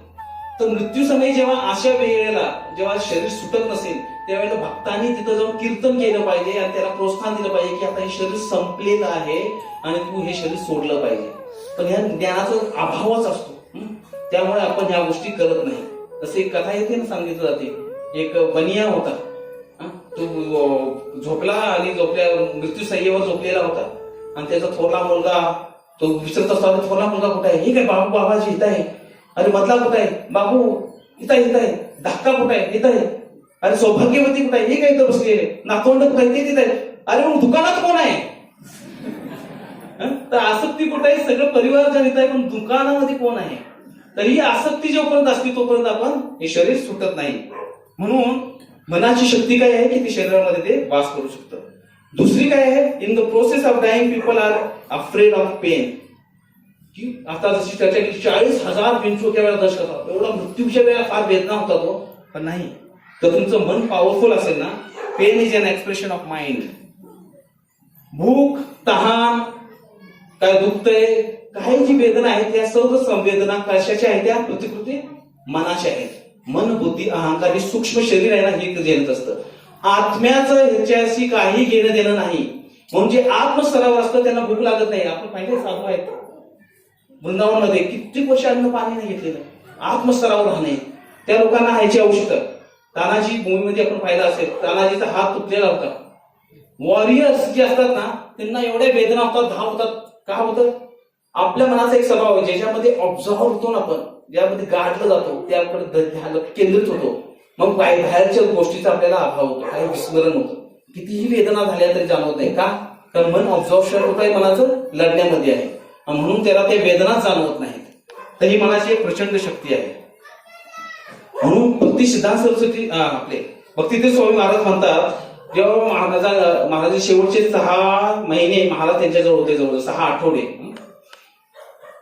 तर मृत्यू समयी जेव्हा अशा वेळेला जेव्हा शरीर सुटत नसेल त्यावेळेला भक्तांनी तिथं जाऊन कीर्तन केलं पाहिजे आणि त्याला प्रोत्साहन दिलं पाहिजे की आता हे शरीर संपलेलं आहे आणि तू हे शरीर सोडलं पाहिजे. पण ह्या ज्ञानाचा अभावच असतो, त्यामुळे आपण ह्या गोष्टी करत नाही. तसे एक कथा येते ना, सांगितलं जाते, एक बनिया होता, तो झोपला आणि मृत्यू सय्येवर झोपलेला होता. आणि त्याचा थोरला मुलगा तो विचारत असतो, थोरला मुलगा कुठे आहे? हे काय बाबू बाबाजी इथं आहे. अरे मधला कुठे आहे? बाबू इथं आहे. धाक्का कुठे आहे? इथं आहे. अरे सौभाग्यवती कुठे आहे? हे काय इथं बसलेले. नातवंड कुठे आहे? ते तिथं आहे. अरे मग दुकानात कोण आहे? तर आसक्ती कुठे आहे? सगळं परिवारजन इथं आहे, पण दुकानामध्ये कोण आहे? तर ही आसक्ती जोपर्यंत असते तोपर्यंत आपण हे शरीर सुटत नाही. म्हणून मनाची शक्ती काय आहे की ती शरीरामध्ये ते वास करू शकतं. दुसरी काय आहे, in the process of dying people are afraid of pain. की आता जशी चर्चा केली 40,000 बिनचुक्या वेळा दर्श करतात, एवढा मृत्यूच्या वेळा फार वेदना होता तो. पण नाही, तर तुमचं मन पॉवरफुल असेल ना, pain is an expression of mind. भूक, तहान, काय दुखतंय, काही जी वेदना आहेत त्या सर्व संवेदना कशाच्या आहेत? त्या प्रतिकृती मनाच्या आहेत. मन, बुद्धी, अहंकार हे सूक्ष्म शरीर आहे ना, हे झेलत असतं. आत्म्याचं ह्याच्याशी काही घेणं देणं नाही. म्हणजे आत्मस्तरावर असतं त्यांना भूक लागत नाही. आपण पाहिजे साधू आहेत वृंदावनमध्ये कित्येक वर्ष अन्न पाणी नाही घेतलेलं, आत्मस्तरावर राहणे. त्या लोकांना ह्याची आवश्यकता. तानाजी भूमीमध्ये आपण पाहिला असेल, तानाजीचा हात तुटलेला होता. वॉरियर्स जे असतात ना, त्यांना एवढ्या वेदना होतात, धाव होतात. का होतं? आपल्या मनाचा एक स्वभाव आहे ज्याच्यामध्ये ऑब्झर्व्ह होतो ना आपण, ज्यामध्ये गाठलं जातो, त्याकडे केंद्रित होतो. मग बाहेरच्या गोष्टीचा आपल्याला अभाव होतो, काही विस्मरण होतं. कितीही वेदना झाल्या तरी जाणवत नाही. का? कारण मन ऑब्झर्वेशन होत आहे, मनाचं लढण्यामध्ये आहे, म्हणून त्याला त्या वेदना जाणवत नाहीत. तर ही मनाची एक प्रचंड शक्ती आहे. म्हणून भक्ती सिद्धांत सरस्वती आपले भक्तीते स्वामी महाराज म्हणतात, जेव्हा महाराज शेवटचे 6 महिने महाराज त्यांच्याजवळ होते, जवळ 6 आठवडे,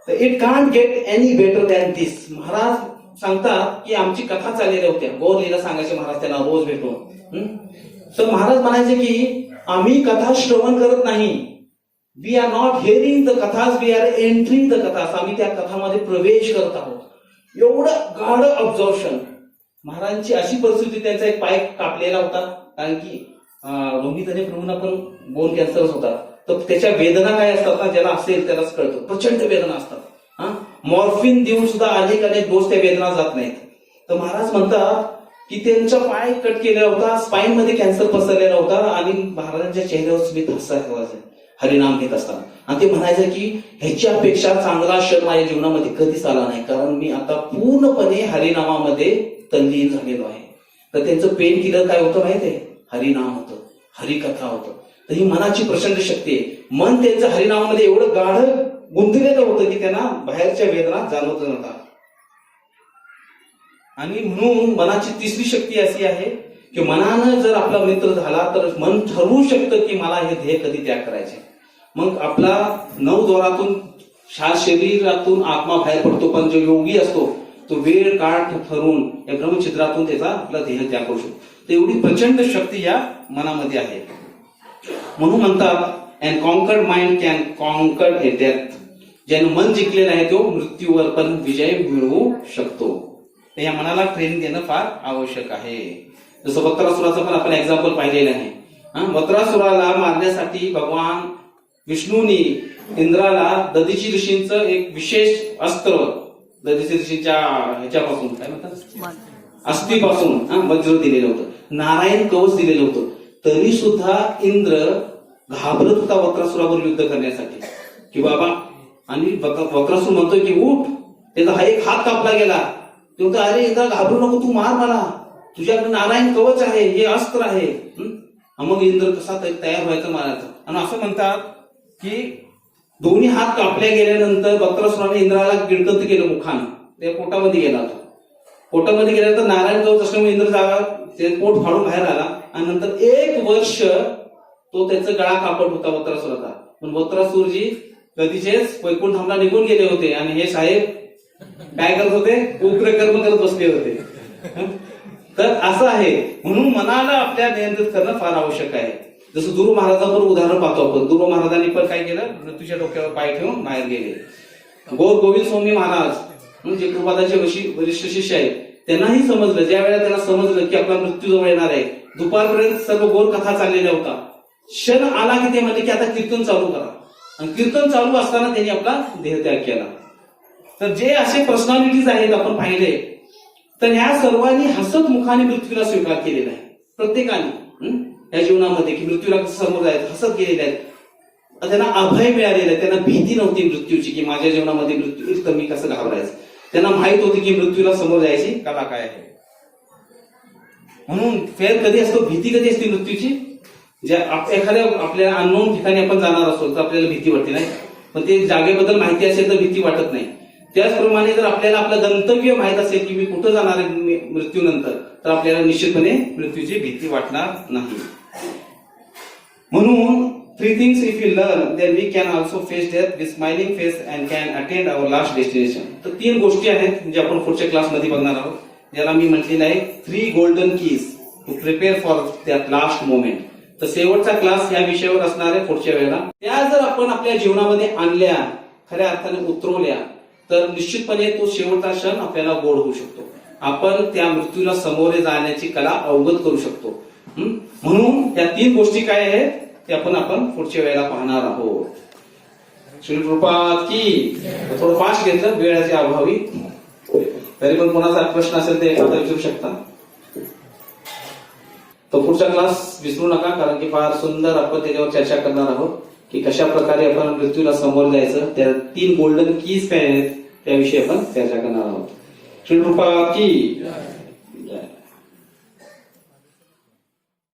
तर it can't get any better than this. महाराज सांगतात की आमची कथा चाललेल्या होत्या, गौर लीला सांगायचे महाराज त्यांना रोज भेटून. तर महाराज म्हणायचे की आम्ही कथा श्रवण करत नाही, we are not hearing the kathas, we are entering the kathas. आम्ही त्या कथामध्ये प्रवेश करत आहोत. एवढं गाढ ऑब्झर्वेशन. महाराजांची अशी परिस्थिती, त्यांचा एक पाय कापलेला होता, कारण की रोहितने प्रभूंना पण बोन कॅन्सरच होता. तर त्याच्या वेदना काय असतात ना, ज्याला असेल त्यालाच कळतं, प्रचंड वेदना असतात. मॉर्फिन देऊन सुद्धा अनेक डोस त्या वेदना जात नाहीत. तर महाराज म्हणतात की त्यांचा पाय कट केला होता, स्पाईन मध्ये कॅन्सर पसरलेला होता, आणि महाराजांच्या चेहऱ्यावर स्मित हास्य ठेवायचं हरिनाम घेत असताना. आणि ते म्हणायचं की ह्याच्यापेक्षा चांगला क्षण माझ्या जीवनामध्ये कधीच आला नाही, कारण मी आता पूर्णपणे हरिनामामध्ये तल्लीन झालेलो आहे. तर त्यांचं पेन किलर काय होतं माहितीये? हरिनाम होतं, हरिकथा होतं. तर ही मनाची प्रचंड शक्ती आहे. मन त्यांचं हरिनामामध्ये एवढं गाढ गुंतलेलं होतं की त्यांना बाहेरच्या वेदना जाणवत नव्हता. आणि म्हणून मनाची तिसरी शक्ती अशी आहे की मनानं जर आपला मित्र झाला तर मन ठरवू शकतं की मला हे ध्येय कधी त्याग करायचे. मग आपला नवद्वारातून शरीरातून आत्मा बाहेर पडतो, पण जो योगी असतो तो वेळ काळ ठरवून या ब्रह्मचित्रातून त्याचा आपला ध्येय त्याग करू शकतो. तर एवढी प्रचंड शक्ती या मनामध्ये आहे. म्हणून म्हणतात and conquered mind can conquered a death. ज्यानं मन जिंकलेलं आहे तो मृत्यूवर पण विजय मिळवू शकतो. तर या मनाला ट्रेनिंग देणं फार आवश्यक आहे. जसं वक्रासुराचं पण आपण एक्झाम्पल पाहिलेलं आहे. वक्रासुराला मारण्यासाठी भगवान विष्णूंनी इंद्राला दधीची ऋषींचं एक विशेष अस्त्र, दधीची ऋषींच्या ह्याच्यापासून काय म्हणतात, अस्थिपासून वज्र दिलेलं होतं, नारायण कवच दिलेलं होतं. तरी सुद्धा इंद्र घाबरत होता वक्रासुरावर युद्ध करण्यासाठी की बाबा. आणि वक्रासुर म्हणतोय की उठ, त्याचा हा एक हात कापला गेला. तो म्हणतो अरे इंद्रा घाबरू नको, तू मार मला, तुझ्याकडे नारायण कवच आहे, हे अस्त्र आहे. मग इंद्र कसा तरी तयार व्हायचं मारायचं. आणि असं म्हणतात की दोन्ही हात कापल्या गेल्यानंतर वक्रासुराने इंद्राला गिळकत केलं मुखानं, त्या पोटामध्ये गेला तो. पोटामध्ये गेल्यानंतर नारायण कवच असल्यामुळे इंद्र जागा ते पोट फाडून बाहेर आला आणि नंतर 1 वर्ष तो त्याचा गळा कापड होता वत्रासूर होता. पण वत्रासूरजी कधीचेच वैकुंठधामला निघून गेले होते आणि हे साहेब काय करत होते, उग्र कर्म करत बसले होते. तर असं आहे, म्हणून मनाला आपल्या नियंत्रित करणं फार आवश्यक आहे. जसं दुर्व महाराजांवर उदाहरण पाहतो आपण. दुर्व महाराजांनी पण काय केलं, मृत्यूच्या डोक्यावर पाय ठेवून बाहेर गेले. गौर गोविंद स्वामी महाराज जे कृपादाचे वरिष्ठ शिष्य आहेत, त्यांनाही समजलं, ज्या वेळेला त्यांना समजलं की आपला मृत्यू जवळ येणार आहे, दुपारपर्यंत सर्व गोर कथा चाललेल्या होता. क्षण आला की ते म्हणले की आता कीर्तन चालू करा. आणि कीर्तन चालू असताना त्यांनी आपला देहत्याग केला. तर जे असे पर्सनॅलिटीज आहेत आपण पाहिले, तर ह्या सर्वांनी हसत मुखाने मृत्यूला स्वीकार केलेला आहे. प्रत्येकाने या जीवनामध्ये की मृत्यूला कसं समोर जायचं हसत गेलेले आहेत. त्यांना अभय मिळालेलं आहे. त्यांना भीती नव्हती मृत्यूची की माझ्या जीवनामध्ये मृत्यू येईल तर मी कसं घाबरायचं. त्यांना माहित होती की मृत्यूला समोर जायची कला काय आहे. म्हणून फेर कधी असतो, भीती कधी असते मृत्यूची, ज्या एखाद्या आपल्या अननोन ठिकाणी आपण जाणार असतो तर आपल्याला भीती वाटते नाही, पण ते जागेबद्दल माहिती असेल तर भीती वाटत नाही. त्याचप्रमाणे जर आपल्याला आपलं गंतव्य माहित असेल की मी कुठं जाणार आहे मृत्यूनंतर, तर आपल्याला निश्चितपणे मृत्यूची भीती वाटणार नाही. म्हणून 3 things if we learn, then we can also face death with smiling face and can attain our last destination. तर 3 गोष्टी आहेत जे आपण पुढच्या क्लासमध्ये बघणार आहोत, ज्याला मी म्हटलेलं आहे 3 golden keys to prepare for that last moment. तर शेवटचा क्लास या विषयावर असणार आहे पुढच्या वेळेला. त्या जर आपण आपल्या जीवनामध्ये आणल्या, खऱ्या अर्थाने उतरवल्या, तर निश्चितपणे तो शेवटचा क्षण आपल्याला गोड होऊ शकतो. आपण त्या मृत्यूला सामोरे जाण्याची कला अवगत करू शकतो. म्हणून या 3 गोष्टी काय आहेत ते आपण पुढच्या वेळेला पाहणार आहोत. श्री कृपात की थोडं फास्ट घेतलं वेळाच्या अभावी, तरी पण कोणाचा प्रश्न असेल ते एखादा विचारू शकता. तो पुढचा क्लास विसरू नका, कारण की फार सुंदर आपण त्याच्यावर चर्चा करणार आहोत की कशा प्रकारे आपण मृत्यूला समोर जायचं. त्या 3 गोल्डन कीज काय आहेत त्याविषयी आपण चर्चा करणार आहोत. श्री कृपात की